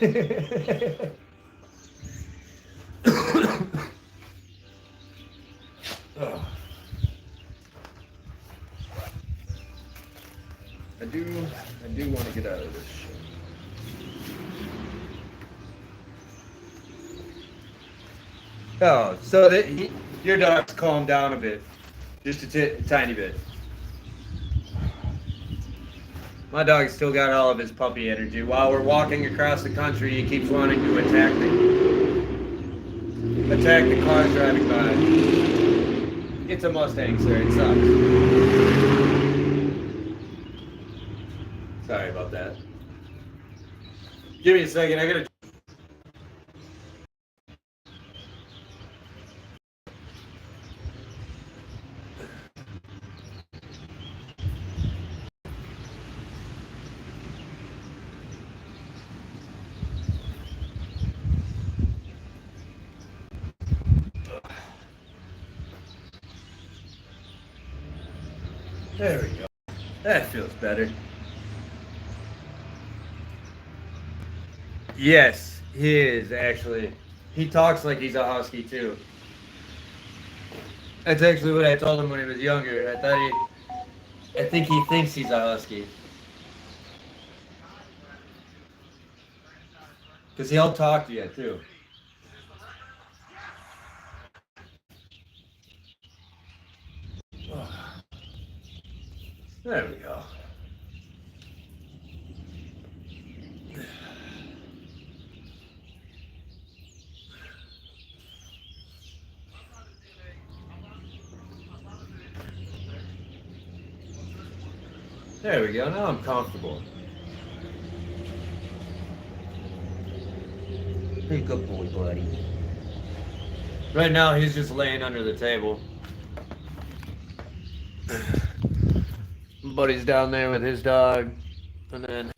me. Oh. I do want to get out of this shit. Oh, so that your dog's calmed down a bit, just a tiny bit. My dog's still got all of his puppy energy. While we're walking across the country, he keeps wanting to attack the cars driving by. It's a Mustang, sir. It sucks. Sorry about that. Give me a second. I gotta. There we go. That feels better. Yes, he is actually. He talks like he's a husky too. That's actually what I told him when he was younger. I think he thinks he's a husky. Because he'll talk to you too. There we go. There we go. Now I'm comfortable. Be a good boy, buddy. Right now, he's just laying under the table. Buddy's down there with his dog, and then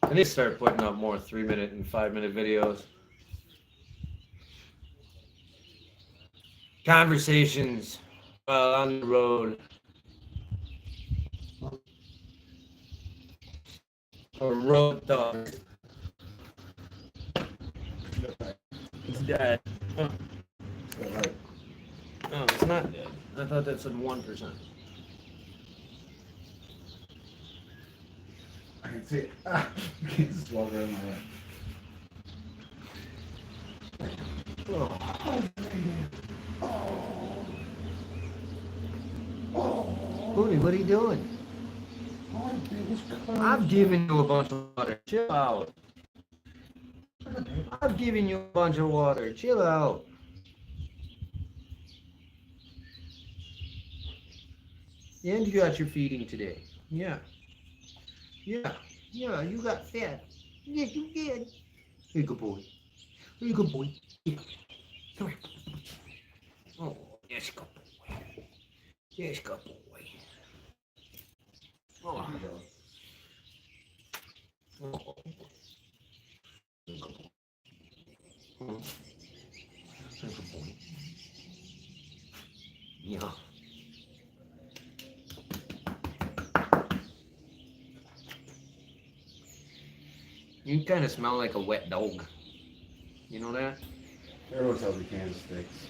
I need to start putting up more 3-minute and 5-minute videos. Conversations while on the road. Or road dog. It's dead. Oh. Oh, it's not dead. I thought that said 1%. I can see it. Ah, you can't just walk around my way. Booty, what are you doing? I've given you a bunch of water. Chill out. I've given you a bunch of water. Chill out. And you got your feeding today. Yeah. Yeah, you got fed. Yes, you did. You're a good boy. You're a good boy. Yeah. Come here. Oh, yes, good boy. Yes, good boy. Oh, oh. Good boy. Oh, good boy. Yeah. You kind of smell like a wet dog. You know that? Everyone tells me Kansas stinks,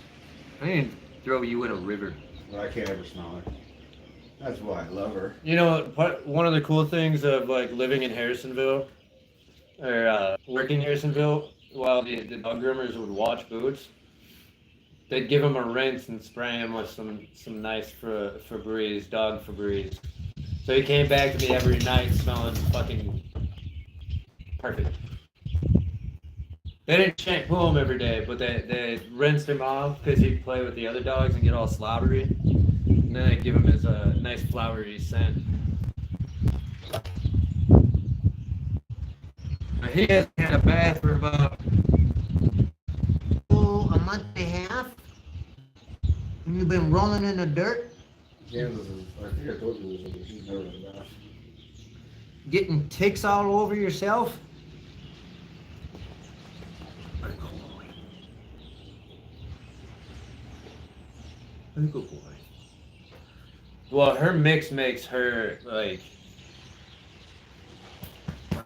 I didn't throw you in a river. but I can't ever smell her. That's why I love her. You know, one of the cool things of like living in Harrisonville or working in Harrisonville, while the dog groomers would watch Boots, they'd give him a rinse and spray him with some nice Febreze, dog Febreze. So he came back to me every night smelling fucking perfect. They didn't shampoo him every day, but they rinsed him off because he'd play with the other dogs and get all slobbery. And then they'd give him his nice flowery scent. Now, he hasn't had a bath for about A month and a half? And you've been rolling in the dirt? Kansas is, I think I told you this, but she's never been back. Getting ticks all over yourself? Good boy. Well, her mix makes her like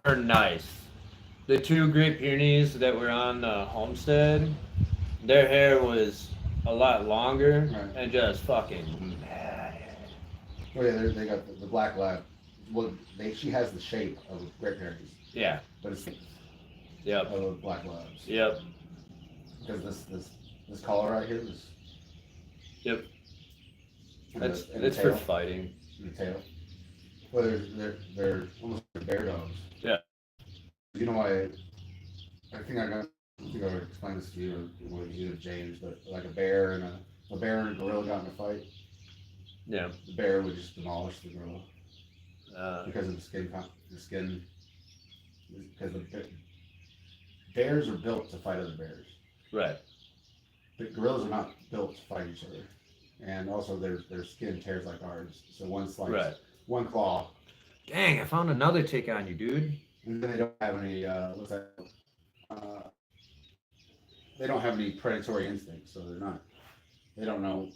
her nice. The two Great Pyrenees that were on the homestead, their hair was a lot longer Right. and just fucking mad. Oh yeah, they got the black lab. Well, she has the shape of a Great Pyrenees, Yeah. but it's Yep. of a black labs. Yep. Because this collar right here is. Yep. and That's the that's for tail, fighting. and the tail. Well, they're almost like bear dogs. Yeah. You know why? I think I explained this to you or either James, but like a bear and a gorilla got in a fight, Yeah. the bear would just demolish the gorilla Uh, because of the skin. Because bears are built to fight other bears. right. But gorillas are not built to fight each other, and also their skin tears like ours. So one slice, Right. one claw, Dang, I found another tick on you, dude. and then they don't have any what's that? They don't have any predatory instincts, so they're not. They don't know.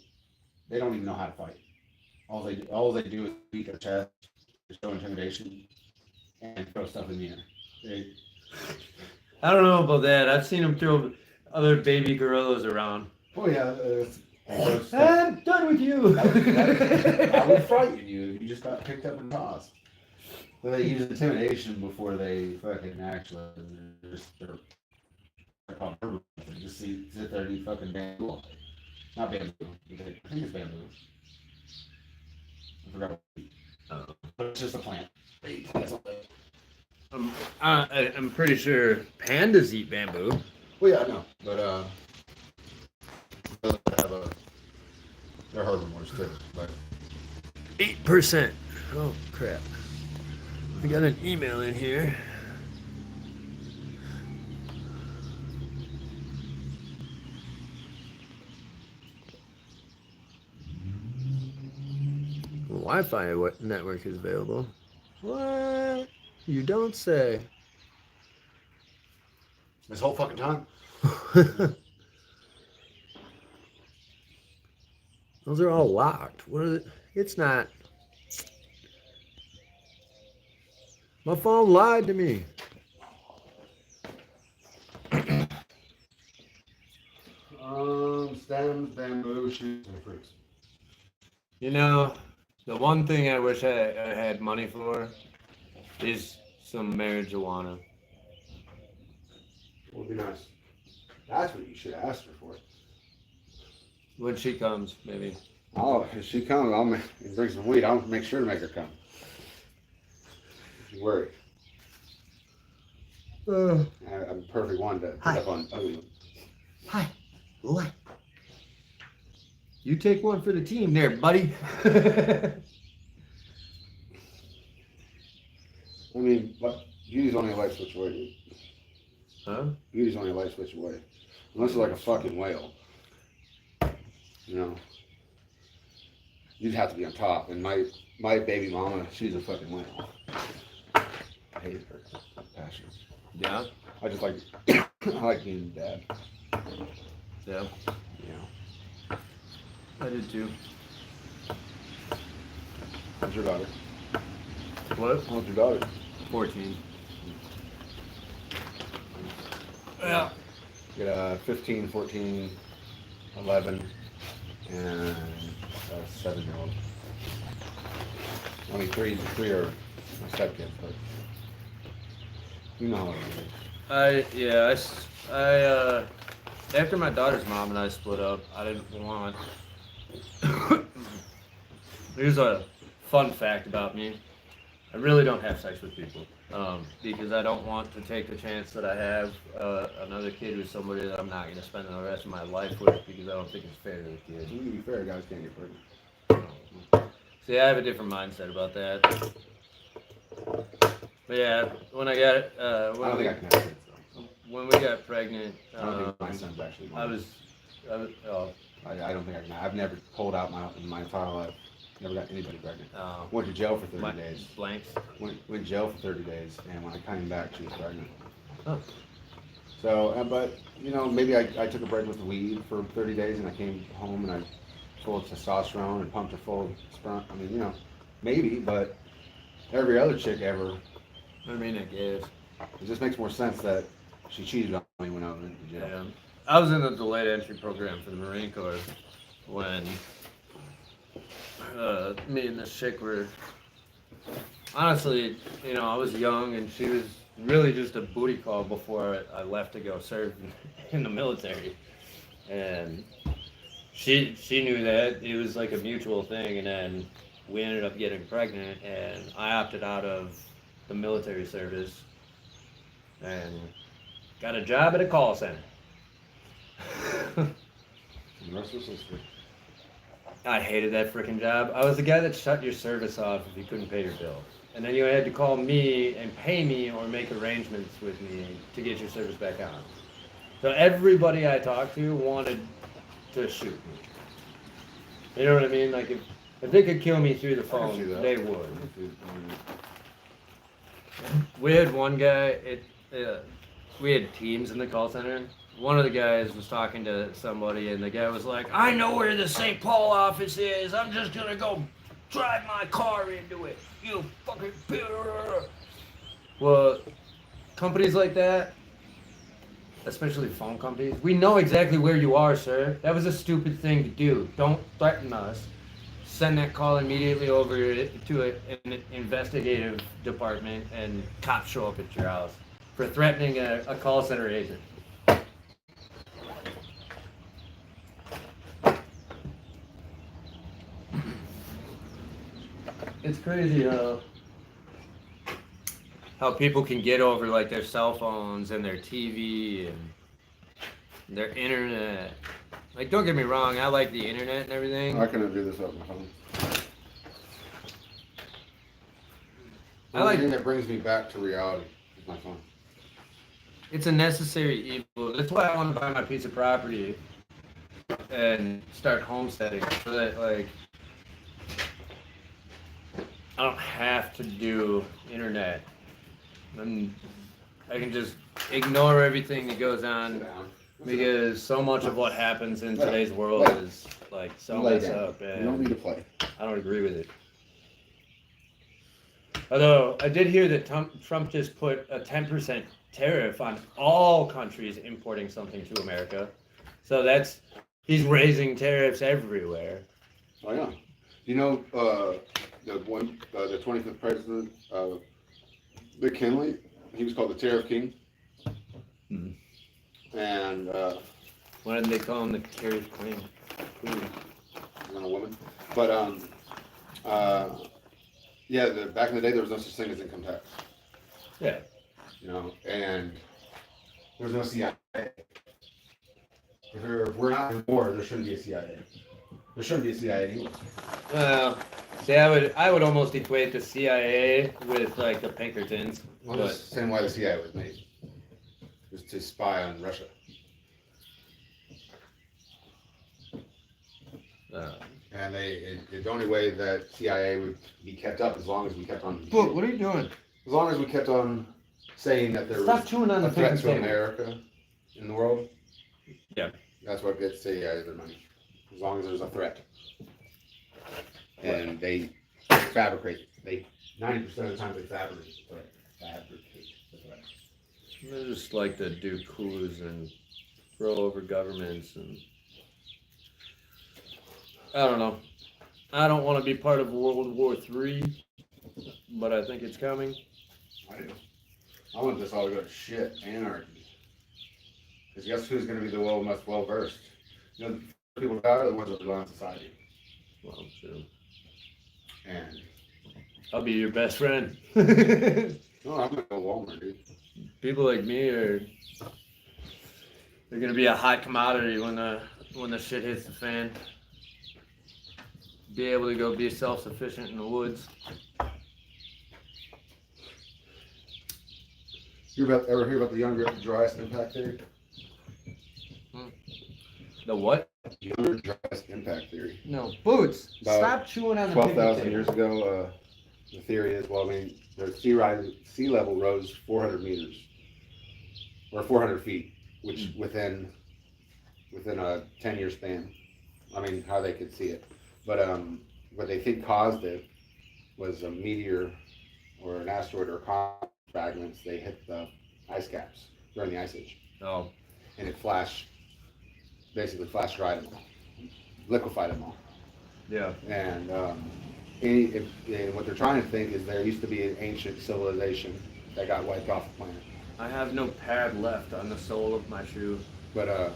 They don't even know how to fight. All they do is beat their chest, show intimidation, and throw stuff in the air. They, I don't know about that. I've seen them throw other baby gorillas around. oh yeah, I'm done with you. I would frighten you if you just got picked up and tossed. But they use intimidation before they fucking actually they're called herbivores. They just sit there and eat fucking bamboo. Not bamboo. I think it's bamboo. I forgot what to eat. But it's just a plant. They eat plants all day. I'm pretty sure pandas eat bamboo. Well, yeah, I know. But they have they're herbivores too. But 8%. Oh crap. I got an email in here. Wi-Fi network is available. What? You don't say. this whole fucking time. Those are all locked. What is it? It's not. My phone lied to me. Stems, bamboo, shoots, and fruits. You know, the one thing I wish I had money for is some marijuana. Would be nice. That's what you should ask her for. When she comes, maybe. Oh, if she comes, I'll bring some weed. I'll make sure to make her come. Don't you worry. I'm a perfect one to put Hi. up on ugly. Hi. What? You take one for the team there, buddy. away, dude. Huh? Beauty's only a light switch away. Unless it's like a fucking whale. You know. You'd have to be on top. And my baby mama, she's a fucking whale. I hate her. Passion. Yeah. I just like I like being a dad. Yeah. Yeah. I did too. How's your daughter? What? How's your daughter? 14. Yeah. You got a 15, 14, 11, and a 7-year-old. Only three are my stepkids, but you know how it is. After my daughter's mom and I split up, I didn't want. Here's a fun fact about me. I really don't have sex with people because I don't want to take the chance that I have another kid with somebody that I'm not going to spend the rest of my life with because I don't think it's fair to the kid. To be fair, guys can't get pregnant. See, I have a different mindset about that. But yeah, when I got I don't think I can have kids though. when we got pregnant, I don't think my son's actually I was oh, I don't think I can. I've never pulled out in my entire life. Never got anybody pregnant. oh, Went to jail for 30 my- days. blanks. Went to jail for 30 days, and when I came back, she was pregnant. Huh. So, but you know, maybe I took a break with the weed for 30 days, and I came home and I full of testosterone and pumped her full of sperm. I mean, you know, maybe, but every other chick ever, I mean, I guess. it just makes more sense that she cheated on me when I went to jail. Yeah. I was in the delayed entry program for the Marine Corps when me and this chick were, honestly, you know, I was young and she was really just a booty call before I left to go serve in the military. And she knew that. It was like a mutual thing, and then we ended up getting pregnant, and I opted out of the military service and got a job at a call center. And the rest was history. I hated that freaking job. I was the guy that shut your service off if you couldn't pay your bill. And then you had to call me and pay me or make arrangements with me to get your service back on. So everybody I talked to wanted to shoot me. You know what I mean? Like if they could kill me through the see phone, that. they would. We had one guy, we had teams in the call center. One of the guys was talking to somebody, and the guy was like, I know where the St. Paul office is. I'm just going to go drive my car into it. You fucking... Well, companies like that, especially phone companies, we know exactly where you are, sir. That was a stupid thing to do. Don't threaten us. Send that call immediately over to an investigative department, and cops show up at your house for threatening a call center agent. It's crazy how people can get over like their cell phones and their TV and their internet. Like, don't get me wrong, I like the internet and everything. I couldn't do this without my phone. I like- The thing that brings me back to reality is my phone. It's a necessary evil. That's why I want to buy my piece of property and start homesteading, so that like I don't have to do internet. And I can just ignore everything that goes on, because so much of what happens in today's world is like so Lay messed down. up, You don't and need to play. I don't agree with it. Although I did hear that Trump just put a 10% tariff on all countries importing something to America. So he's raising tariffs everywhere. Oh yeah. You know, the 25th president, McKinley, he was called the Tariff King. Mhm. And Why didn't they call him the tariff queen? he's not a woman. But yeah, back in the day, there was no such thing as income tax. Yeah. You know, and there's no CIA. If we're not in war, there shouldn't be a CIA. There shouldn't be a CIA anyway. See, I would almost equate the CIA with like the Pinkertons. I'm just saying why the CIA was made. Was to spy on Russia. And the only way that CIA would be kept up as long as we kept on. But what are you doing? As long as we kept on saying that there Stop was chewing on the a threat paper to table. America in the world. Yeah. That's what gets CIA their money. As long as there's a threat. And they fabricate. 90% of the time they fabricate the threat. Fabricate the threat. They just like to do coups and throw over governments and I don't know. I don't want to be part of World War III, but I think it's coming. I do. I want this all to go to shit. Anarchy. Because guess who's going to be the most well versed? You know, the people that are the ones that rely on society. Well, true. And I'll be your best friend. no, I'm going to go Walmart, dude. People like me they're gonna be a hot commodity when the shit hits the fan. Be able to go be self-sufficient in the woods. Ever hear about the Younger Dryas impact theory? The what? Younger Dryas impact theory. No, Boots. About Stop chewing on the 12,000 years ago, the theory is, well, I mean, the sea level rose 400 meters, or 400 feet, which within a 10-year span. I mean, how they could see it. But what they think caused it was a meteor or an asteroid or comet fragments. They hit the ice caps during the Ice Age. Oh. And it basically flash dried them all, liquefied them all. Yeah. And and what they're trying to think is there used to be an ancient civilization that got wiped off the planet. I have no pad left on the sole of my shoe. But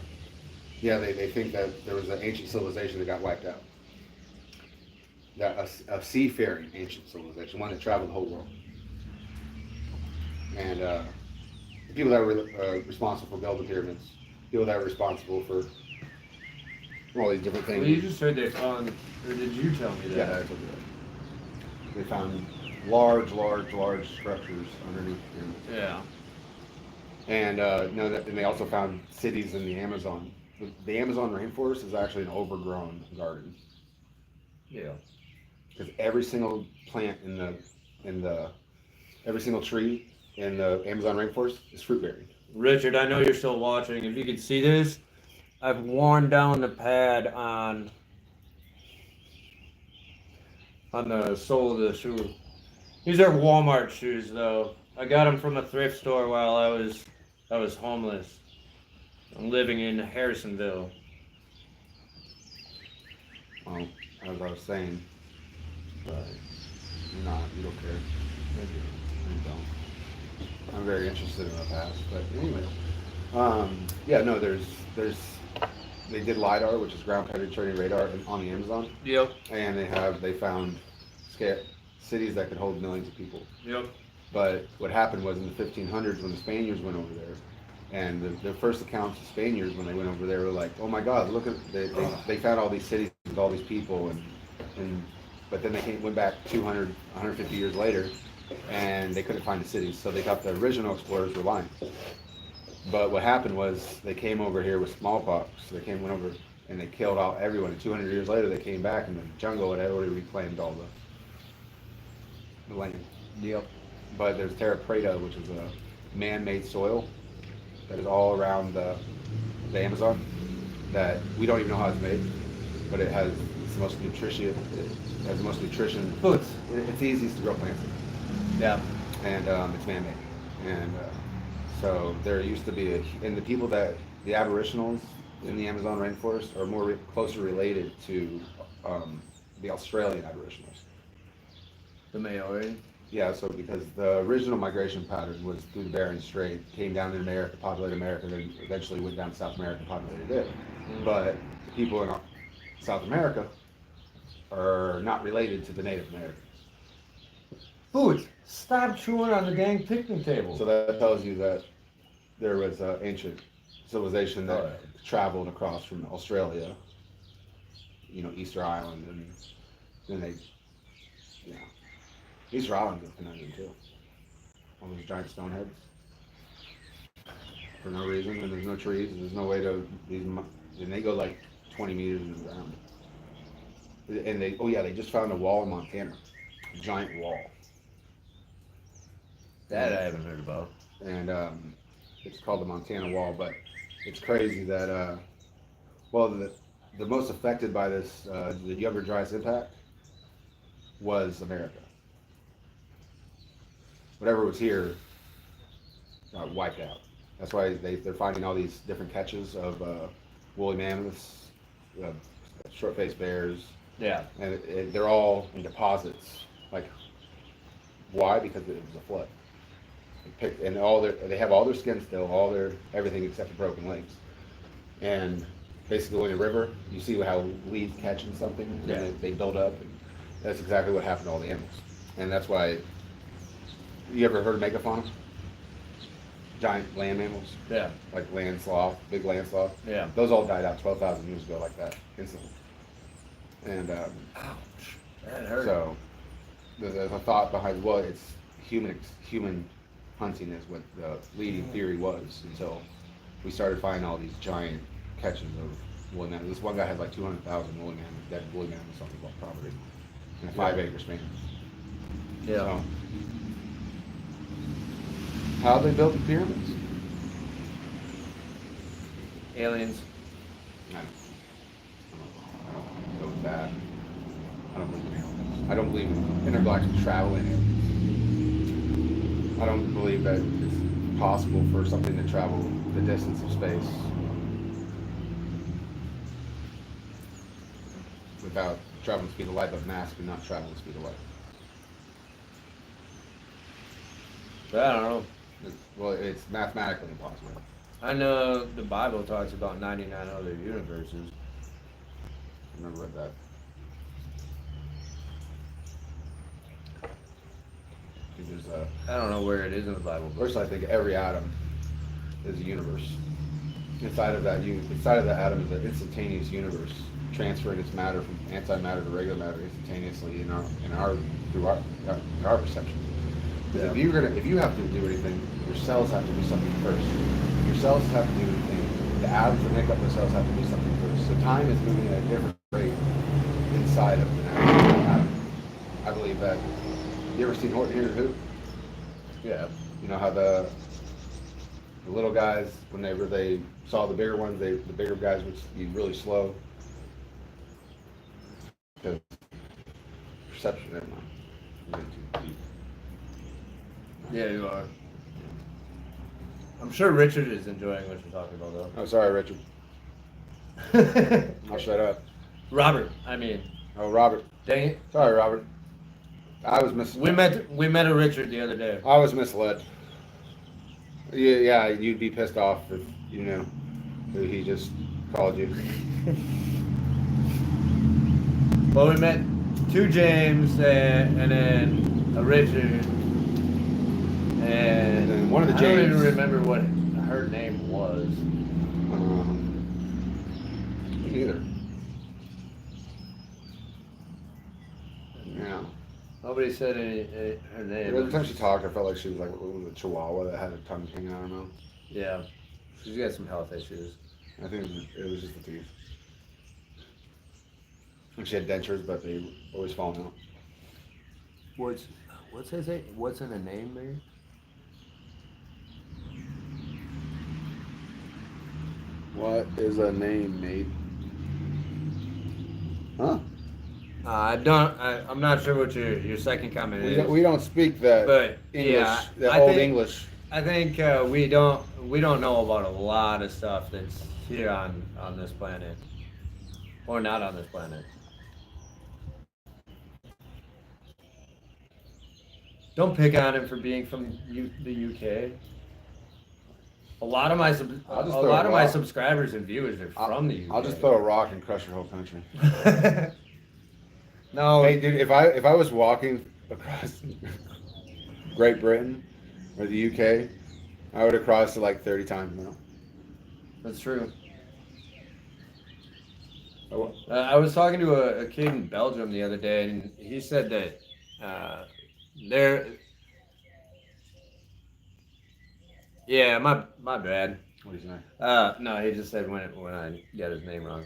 yeah, they think that there was an ancient civilization that got wiped out. That a seafaring ancient civilization, one that traveled the whole world. And the people that were responsible for building pyramids, people that were responsible for all these different things. Well, you just said they found, or did you tell me that? Yeah, I told you that. They found large structures underneath the pyramids. Yeah. And and they also found cities in the Amazon. The Amazon rainforest is actually an overgrown garden. Yeah. Because every single plant every single tree in the Amazon rainforest is fruit bearing. Richard, I know you're still watching. If you could see this, I've worn down the pad on the sole of the shoe. These are Walmart shoes, though. I got them from a thrift store while I was homeless. I'm living in Harrisonville. Well, as I was saying, But you don't care. You don't. I'm very interested in the past, but anyway. Yeah, no, they did LiDAR, which is ground penetrating radar on the Amazon, Yep. and they found cities that could hold millions of people. Yep. But what happened was in the 1500s when the Spaniards went over there, and the first accounts of Spaniards when they went over there were like, oh my God, look at they found all these cities with all these people, but then they went back 200, 150 years later, and they couldn't find the cities, so they thought the original explorers were lying. But what happened was they came over here with smallpox. So they went over and they killed everyone. And 200 years later, they came back, and the jungle had already reclaimed all the land. Yep. But there's terra preta, which is a man-made soil that is all around the Amazon that we don't even know how it's made, but it has the most nutrition. It has the most nutrition. Boots. It's the easiest to grow plants, Yeah. and it's man-made. And so there used to be and the aboriginals in the Amazon rainforest are more closer related to the Australian aboriginals. The Maori. Yeah, so because the original migration pattern was through the Bering Strait, came down to America, populated America, then eventually went down to South America and populated it. But the people in South America are not related to the Native Americans. Boots, stop chewing on the dang picnic table. So that tells you that there was an ancient civilization that traveled across from Australia Easter Island, and then they, you know, Easter Island's a conundrum too. All those giant stone heads for no reason, and there's no trees, and there's no way to and they go like 20 meters in the ground. And they just found a wall in Montana, a giant wall, That I haven't heard about. and it's called the Montana Wall. But it's crazy that the most affected by this, the Younger Dryas impact, was America. Whatever was here got wiped out. That's why they're finding all these different catches of woolly mammoths, short-faced bears, Yeah. and they're all in deposits. Like, why? Because it was a flood. And they have all their skin still, everything except for broken legs. And basically, in a river, you see how leaves catching something, and Yeah. they build up. And that's exactly what happened to all the animals. And that's why. You ever heard of megafauna? Giant land mammals, Yeah. like land sloth, big land sloth. Yeah. Those all died out 12,000 years ago, like that, instantly. And Ouch. That hurt. so there's a thought behind, well, it's human hunting is what the leading theory was, until we started finding all these giant catches of woolly mammoths. This one guy had like 200,000 woolly mammoths, dead woolly mammoths on his property in a 5-acre span. Yeah. So, how they built the pyramids? Aliens. I don't go with that. I don't believe in aliens. I don't believe in intergalactic travel in aliens. I don't believe that it's possible for something to travel the distance of space without traveling the speed of light, but mass could not travel the speed of light. I don't know. It's mathematically impossible. I know the Bible talks about 99 other universes. I've never read that. There's I don't know where it is in the Bible. But First, I think every atom is a universe. Inside of that atom is an instantaneous universe, transferring its matter from antimatter to regular matter instantaneously through our perception. Because if you have to do anything, your cells have to do something first. Your cells have to do anything. The atoms that make up the cells have to do something first. So time is moving at a different rate inside of an atom. I believe that. You ever seen Horton Hears a Who? yeah. You know how the little guys, whenever they saw the bigger ones, the bigger guys would be really slow. Because perception, never mind. I'm getting too deep. Yeah, you are. I'm sure Richard is enjoying what you're talking about, Oh, sorry, Richard. though. I'll shut up. Robert, I mean, Oh, Robert. dang it. Sorry, Robert. I was We met a Richard the other day. I was misled. Yeah, you'd be pissed off if you knew who he just called you. Well, we met two James and then a Richard. And then one of the I don't even James- remember what her name was. Me neither. Yeah. Nobody said her name. Every time she talked, I felt like she was like a chihuahua that had her tongue hanging out of her mouth. Yeah, she's got some health issues. I think it was just the teeth. And she had dentures, but they always falling out. What's in the name, man? What is a name, mate? Huh? I'm not sure what your second comment is. We don't speak that But, English, yeah, that I old think- English. I think we don't know about a lot of stuff that's here on this planet, or not on this planet. Don't pick on him for being from the UK. A lot of my I'll just throw a rock. subscribers and viewers are from the UK. I'll just throw a rock and crush your whole country. No, Hey, dude, if I was walking across Great Britain or the UK, I would have crossed it like 30 times now. that's true. I was talking to a kid in Belgium the other day, and he said that they're. Yeah, my bad. What do you say? No, he just said when I got his name wrong.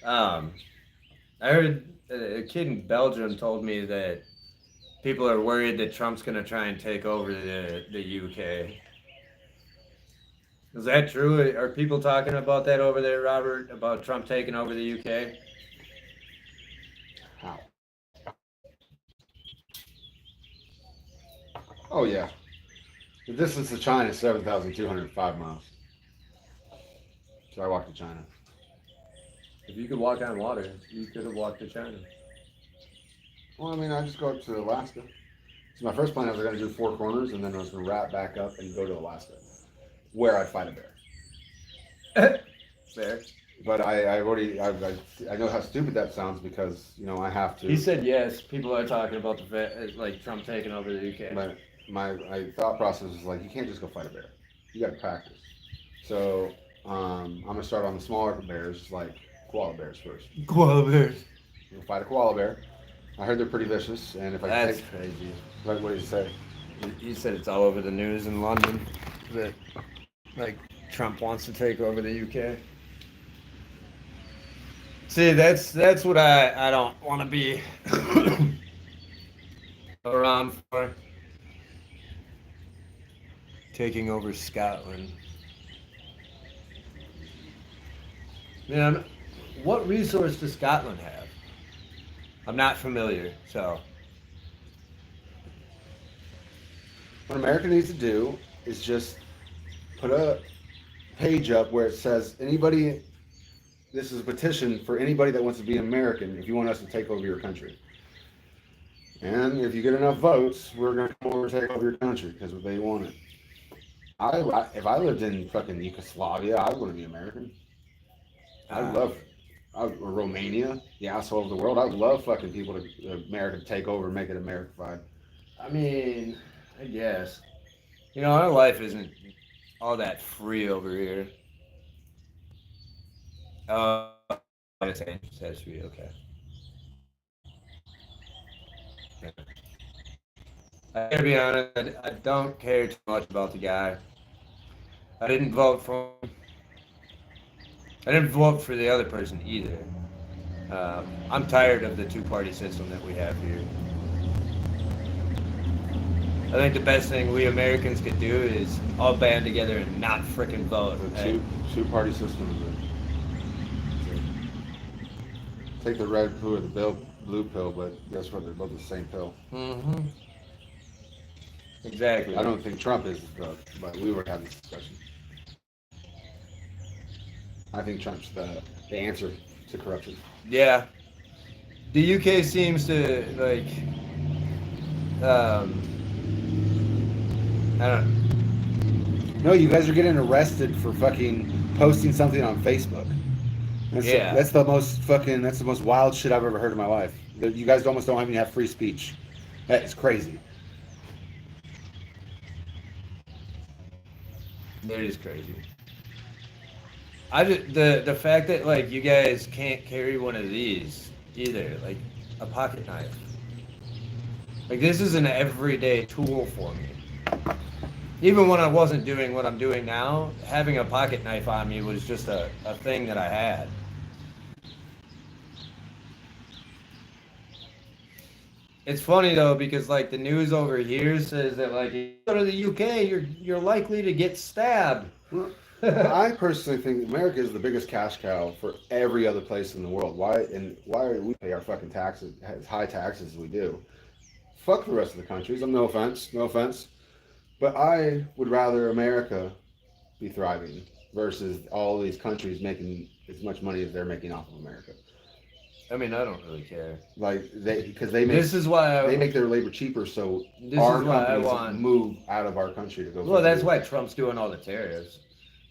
I heard a kid in Belgium told me that people are worried that Trump's gonna try and take over the UK. Is that true? Are people talking about that over there, Robert? About Trump taking over the UK? How? Oh yeah. The distance to China is 7,205 miles. So I walked to China. If you could walk on water, you could have walked to China. Well, I mean, I just go up to Alaska. So my first plan was going to do Four Corners, and then I was going to wrap back up and go to Alaska, where I'd fight a bear. Fair. But I know how stupid that sounds because I have to. He said yes. People are talking about the fact, like Trump taking over the UK. But my thought process is like, you can't just go fight a bear. You got to practice. So I'm gonna start on the smaller bears, like koala bears first. Koala bears. You'll fight a koala bear. I heard they're pretty vicious, and if I That's take, crazy. what did you say? He said it's all over the news in London that like Trump wants to take over the UK. See, that's what I don't want to be around for. Taking over Scotland. Man, what resource does Scotland have? I'm not familiar, so. What America needs to do is just put a page up where it says anybody. This is a petition for anybody that wants to be American if you want us to take over your country. And if you get enough votes, we're going to come over and take over your country because they want it. If I lived in fucking Yugoslavia, I wouldn't be American. Or Romania, the asshole of the world. I'd love fucking people America to take over and make it American. I mean, I guess. Our life isn't all that free over here. That's free, okay. I gotta be honest, I don't care too much about the guy. I didn't vote for him. I didn't vote for the other person either. I'm tired of the two-party system that we have here. I think the best thing we Americans could do is all band together and not frickin' vote. The two-party system is take the red pill or the blue pill, but guess what? They're both the same pill. Mm-hmm. Exactly. I don't think Trump is, but we were having this discussion. I think Trump's the answer to corruption. Yeah. The UK seems to, like, I don't No, you guys are getting arrested for fucking posting something on Facebook. That's the most wild shit I've ever heard in my life. You guys almost don't even have free speech. That is crazy. It is crazy. The fact that like you guys can't carry one of these either, like a pocket knife. Like this is an everyday tool for me. Even when I wasn't doing what I'm doing now, having a pocket knife on me was just a thing that I had. It's funny though because like the news over here says that like if you go to the UK, you're likely to get stabbed. I personally think America is the biggest cash cow for every other place in the world. Why do we pay our fucking taxes, as high taxes as we do? Fuck the rest of the countries. No offense. But I would rather America be thriving versus all these countries making as much money as they're making off of America. I mean, I don't really care. Like they make their labor cheaper, so our companies move out of our country to go. Well, that's why Trump's doing all the tariffs,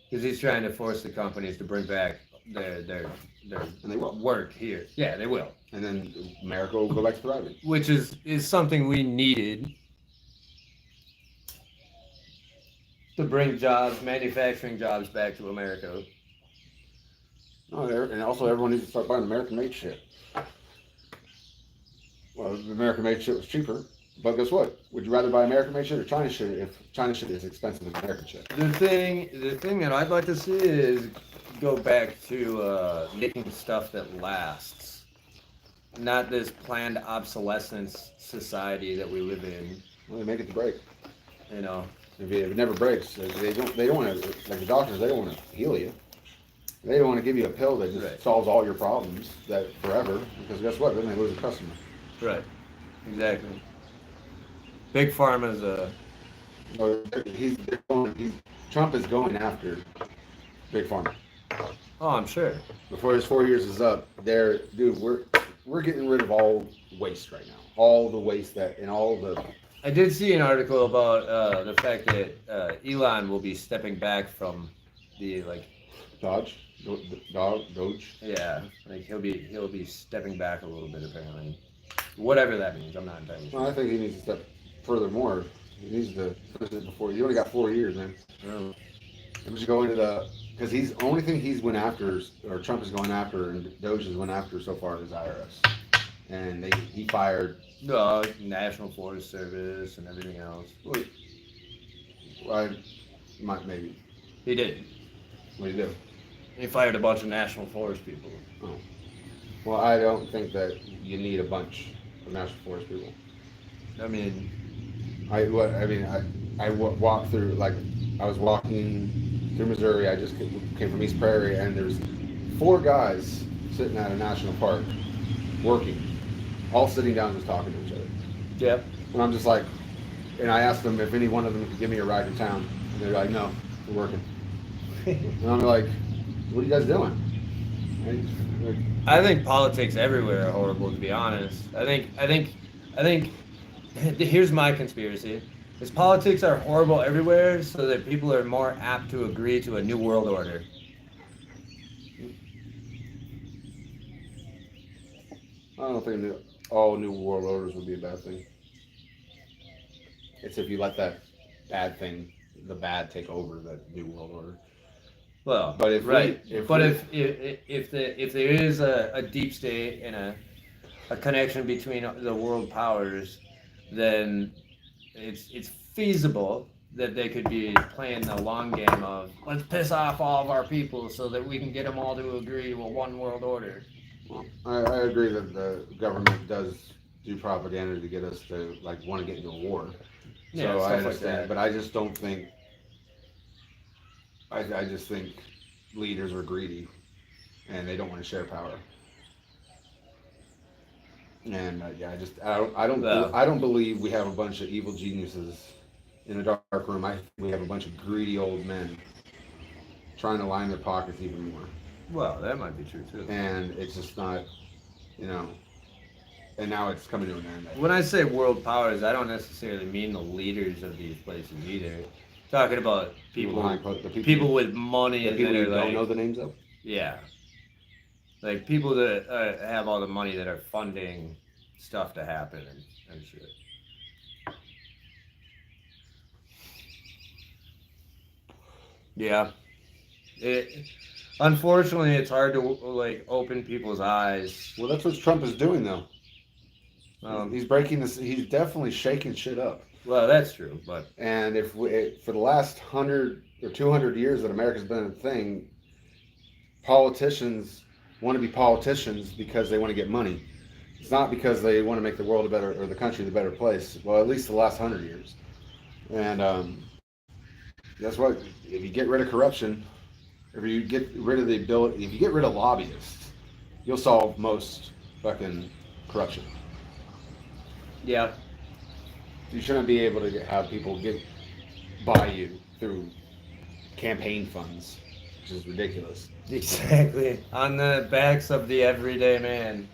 because he's trying to force the companies to bring back their and they will work here. Yeah, they will. And then America will go back to thriving, which is something we needed to bring manufacturing jobs back to America. No, and also everyone needs to start buying American-made shit. Well, the American-made shit was cheaper, but guess what? Would you rather buy American-made shit or China shit if China shit is expensive as American shit? The thing that I'd like to see is go back to making stuff that lasts, not this planned obsolescence society that we live in. Well, they make it to break. You know, If it never breaks, they don't want to, like the doctors, they don't want to heal you. They don't want to give you a pill that just Right. solves all your problems that forever, because guess what? Then they lose a customer. right? Exactly. Big Pharma's So Trump is going after Big Pharma. Oh, I'm sure. Before his 4 years is up, we're getting rid of all waste right now. All the waste and all the I did see an article about the fact that Elon will be stepping back from the Doge. yeah, like he'll be stepping back a little bit apparently, whatever that means. I'm not entirely sure. Well, I think he needs to step furthermore. He needs to finish it before. You only got 4 years, man. Oh, And we should go into because he's only thing he's went after, or Trump is going after, and Doge has went after so far is IRS, and he fired. no, National Forest Service and everything else. I might maybe. He did. What do you do? He fired a bunch of National Forest people. Oh. Well, I don't think that you need a bunch of national forest people. I mean, I walked through, like, I was walking through Missouri. I just came from East Prairie, and there's 4 guys sitting at a national park working, all sitting down just talking to each other. yep. And I'm just like, and I asked them if any one of them could give me a ride to town, and they're like, no, we're working. And I'm like, what are you guys doing? And, like, I think politics everywhere are horrible, to be honest. I think here's my conspiracy. Is politics are horrible everywhere so that people are more apt to agree to a new world order. I don't think that all new world orders would be a bad thing. It's if you let that bad thing, the bad, take over the new world order. Well, But if we- right, if but we- if there is a deep state and a connection between the world powers, then it's feasible that they could be playing the long game of let's piss off all of our people so that we can get them all to agree to a one world order. Well, I agree that the government does do propaganda to get us to like want to get into a war. Yeah, So stuff I like understand, that. but I just don't think. I just think leaders are greedy, and they don't want to share power. And I don't believe we have a bunch of evil geniuses in a dark room. I think we have a bunch of greedy old men trying to line their pockets even more. Well, that might be true too. And it's just not, and now it's coming to an end. When I say world powers, I don't necessarily mean the leaders of these places either. Talking about people with money the that people are you don't like, know the names of. yeah, like people that have all the money that are funding stuff to happen and shit. Yeah, unfortunately, it's hard to like open people's eyes. Well, that's what Trump is doing, though. Um, He's breaking this. He's definitely shaking shit up. well, that's true, but And if for the last 100 or 200 years that America's been a thing, politicians want to be politicians because they want to get money. It's not because they want to make the world a better or the country a better place. Well, at least the last 100 years. And guess what? If you get rid of corruption, if you get rid of the ability, if you get rid of lobbyists, you'll solve most fucking corruption. yeah, You shouldn't be able to have people get by you through campaign funds, which is ridiculous. exactly. On the backs of the everyday man.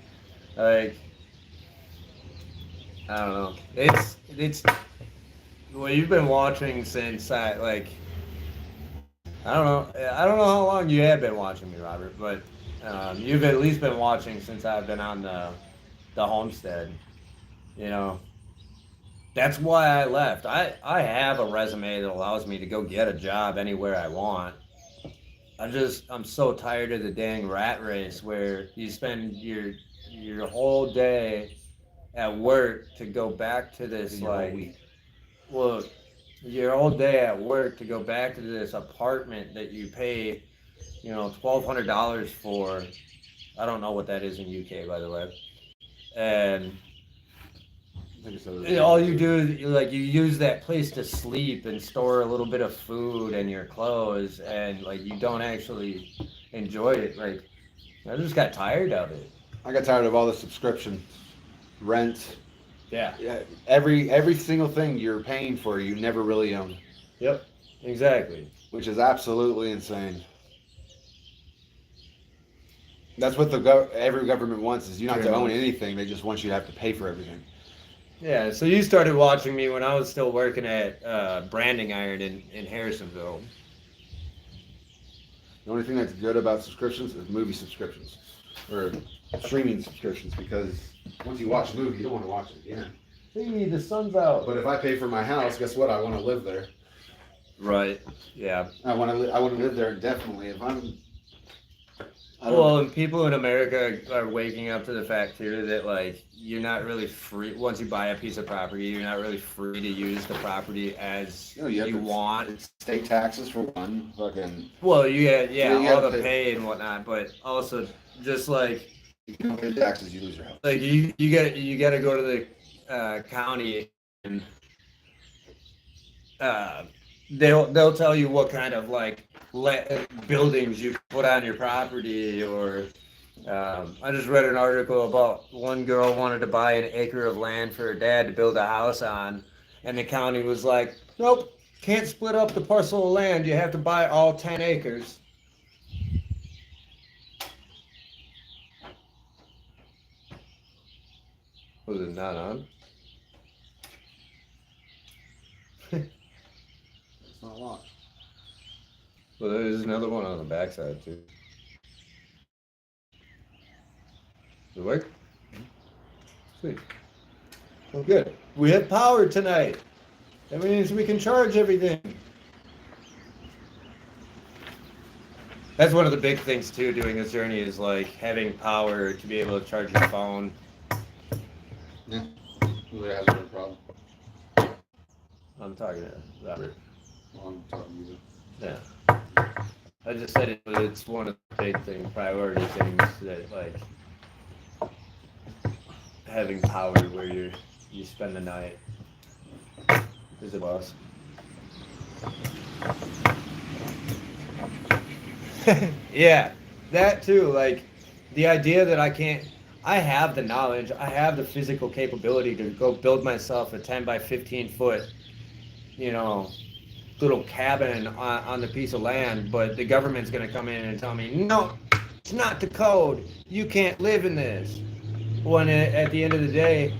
Like, I don't know. It's well, you've been watching since I don't know how long you have been watching me, Robert, but you've at least been watching since I've been on the homestead. That's why I left. I have a resume that allows me to go get a job anywhere I want. I'm so tired of the dang rat race where you spend your whole day at work to go back to this Your whole like week. well your whole day at work to go back to this apartment that you pay, $1,200 for. I don't know what that is in UK, by the way. And I think it's all you do is you use that place to sleep and store a little bit of food and your clothes, and like you don't actually enjoy it. Like I just got tired of it. I got tired of all the subscription, rent, Yeah. yeah, every single thing you're paying for, you never really own, Yep. Exactly. which is absolutely insane. That's what every government wants is you not to Pretty own much. anything. They just want you to have to pay for everything. Yeah. So you started watching me when I was still working at Branding Iron in Harrisonville. The only thing that's good about subscriptions is movie subscriptions or streaming subscriptions because once you watch a movie, you don't want to watch it again. Hey, the sun's out. But if I pay for my house, guess what? I want to live there. Right. Yeah. I want to live there indefinitely. If I don't- Well, and people in America are waking up to the fact too that like you're not really free once you buy a piece of property. You're not really free to use the property as you have to- want. state taxes for one, fucking Well, you get You all have the to- pay and whatnot, but also just like you don't pay taxes, you lose your house. you got to go to the county and they'll tell you what kind of like buildings you put on your property or I just read an article about one girl wanted to buy an acre of land for her dad to build a house on, and the county was like, nope, can't split up the parcel of land, you have to buy all 10 acres. Was it not on? It's not locked. Well, there's another one on the backside too. Does it work? Sweet. Well, good. We have power tonight. That means we can charge everything. That's one of the big things too. Doing this journey is like having power to be able to charge your phone. Really hasn't been a problem. I'm talking to Robert. Well, I'm talking to you. Yeah. I just said it, but it's one of the big thing, priority things that like having power where you spend the night is a boss. Yeah, that too. Like the idea that I have the knowledge, I have the physical capability to go build myself a 10 by 15 foot, little cabin on the piece of land, but the government's going to come in and tell me, no, it's not the code. You can't live in this. When at the end of the day,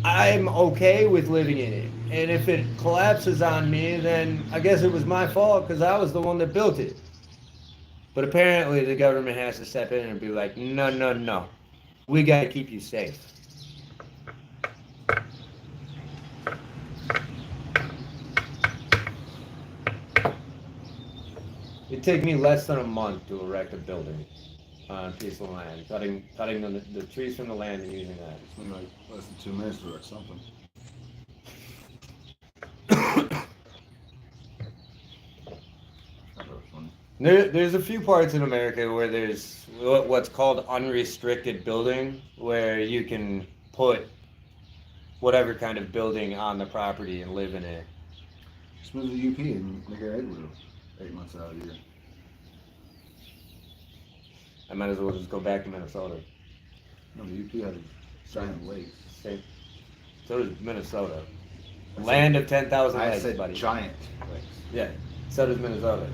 I'm okay with living in it. And if it collapses on me, then I guess it was my fault because I was the one that built it. But apparently the government has to step in and be like, no, no, no. We got to keep you safe. It'd take me less than a month to erect a building on a piece of land, cutting the trees from the land and using that. It's been like less than 2 minutes to wreck something. That was funny. There's a few parts in America where there's what's called unrestricted building, where you can put whatever kind of building on the property and live in it. Just move to the UP and make an igloo 8 months out of the year. I might as well just go back to Minnesota. No, the UP has giant lakes. Okay. So does Minnesota. Land of 10,000 I lakes, said buddy. giant lakes. Yeah. So does Minnesota.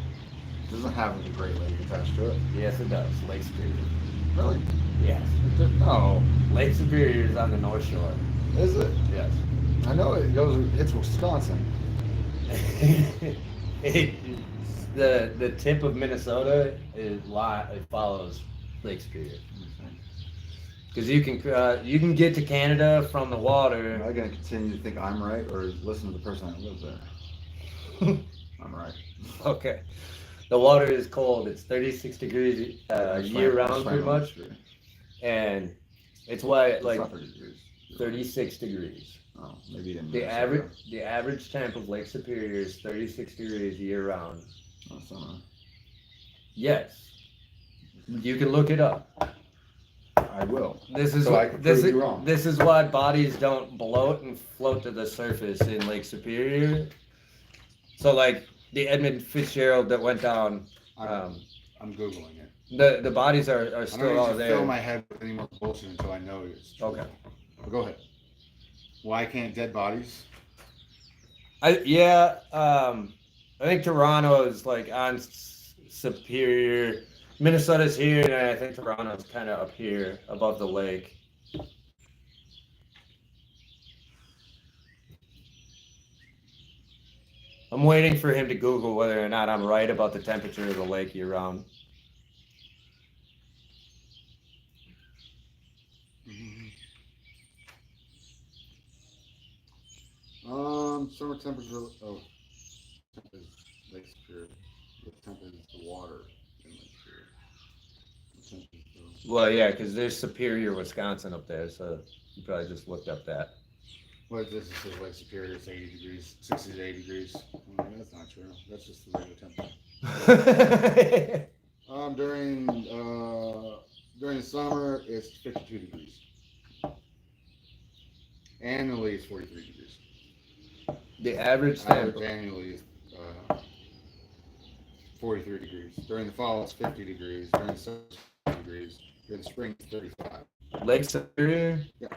It doesn't have a Great Lake attached to it. Yes, it does. Lake Superior. Really? Yes. No. Lake Superior is on the North Shore. Is it? Yes. I know it goes. It's Wisconsin. The tip of Minnesota it follows Lake Superior. Because you can get to Canada from the Am water. I gonna continue to think I'm right, or listen to the person that lives there? I'm right. Okay. The water is cold. It's 36 degrees I year swam round, pretty on much, yesterday. and it's why It's like not 30 degrees. 36 degrees. Oh, maybe you didn't. The notice average temp of Lake Superior is 36 degrees year round. that. Oh, summer. Yes, you can look it up. I will. This is So I can this prove is you wrong. this is why bodies don't bloat and float to the surface in Lake Superior. So like the Edmund Fitzgerald that went down, I'm googling it. the bodies are I still don't all need to fill there. my head with any more bullshit until I know it's true. Okay. But go ahead. Why can't dead bodies? I think Toronto is like on Superior. Minnesota's here, and I think Toronto's kind of up here above the lake. I'm waiting for him to Google whether or not I'm right about the temperature of the lake year round. Summer temperature. Oh, temp is Lake Superior. What temp is the water in Lake Superior? What temp is the... Well, yeah, because there's Superior, Wisconsin up there, so you probably just looked up that. What this says Lake Superior, it's 80 degrees, 60 to 80 degrees. Well, that's not true. That's just the regular temperature. During the summer, it's 52 degrees. Annually, it's 43 degrees. The average Average temp. annually is 43 degrees. During the fall, it's 50 degrees. During the summer, it's 50 degrees. During the spring, it's 35. Lake Superior? Yeah.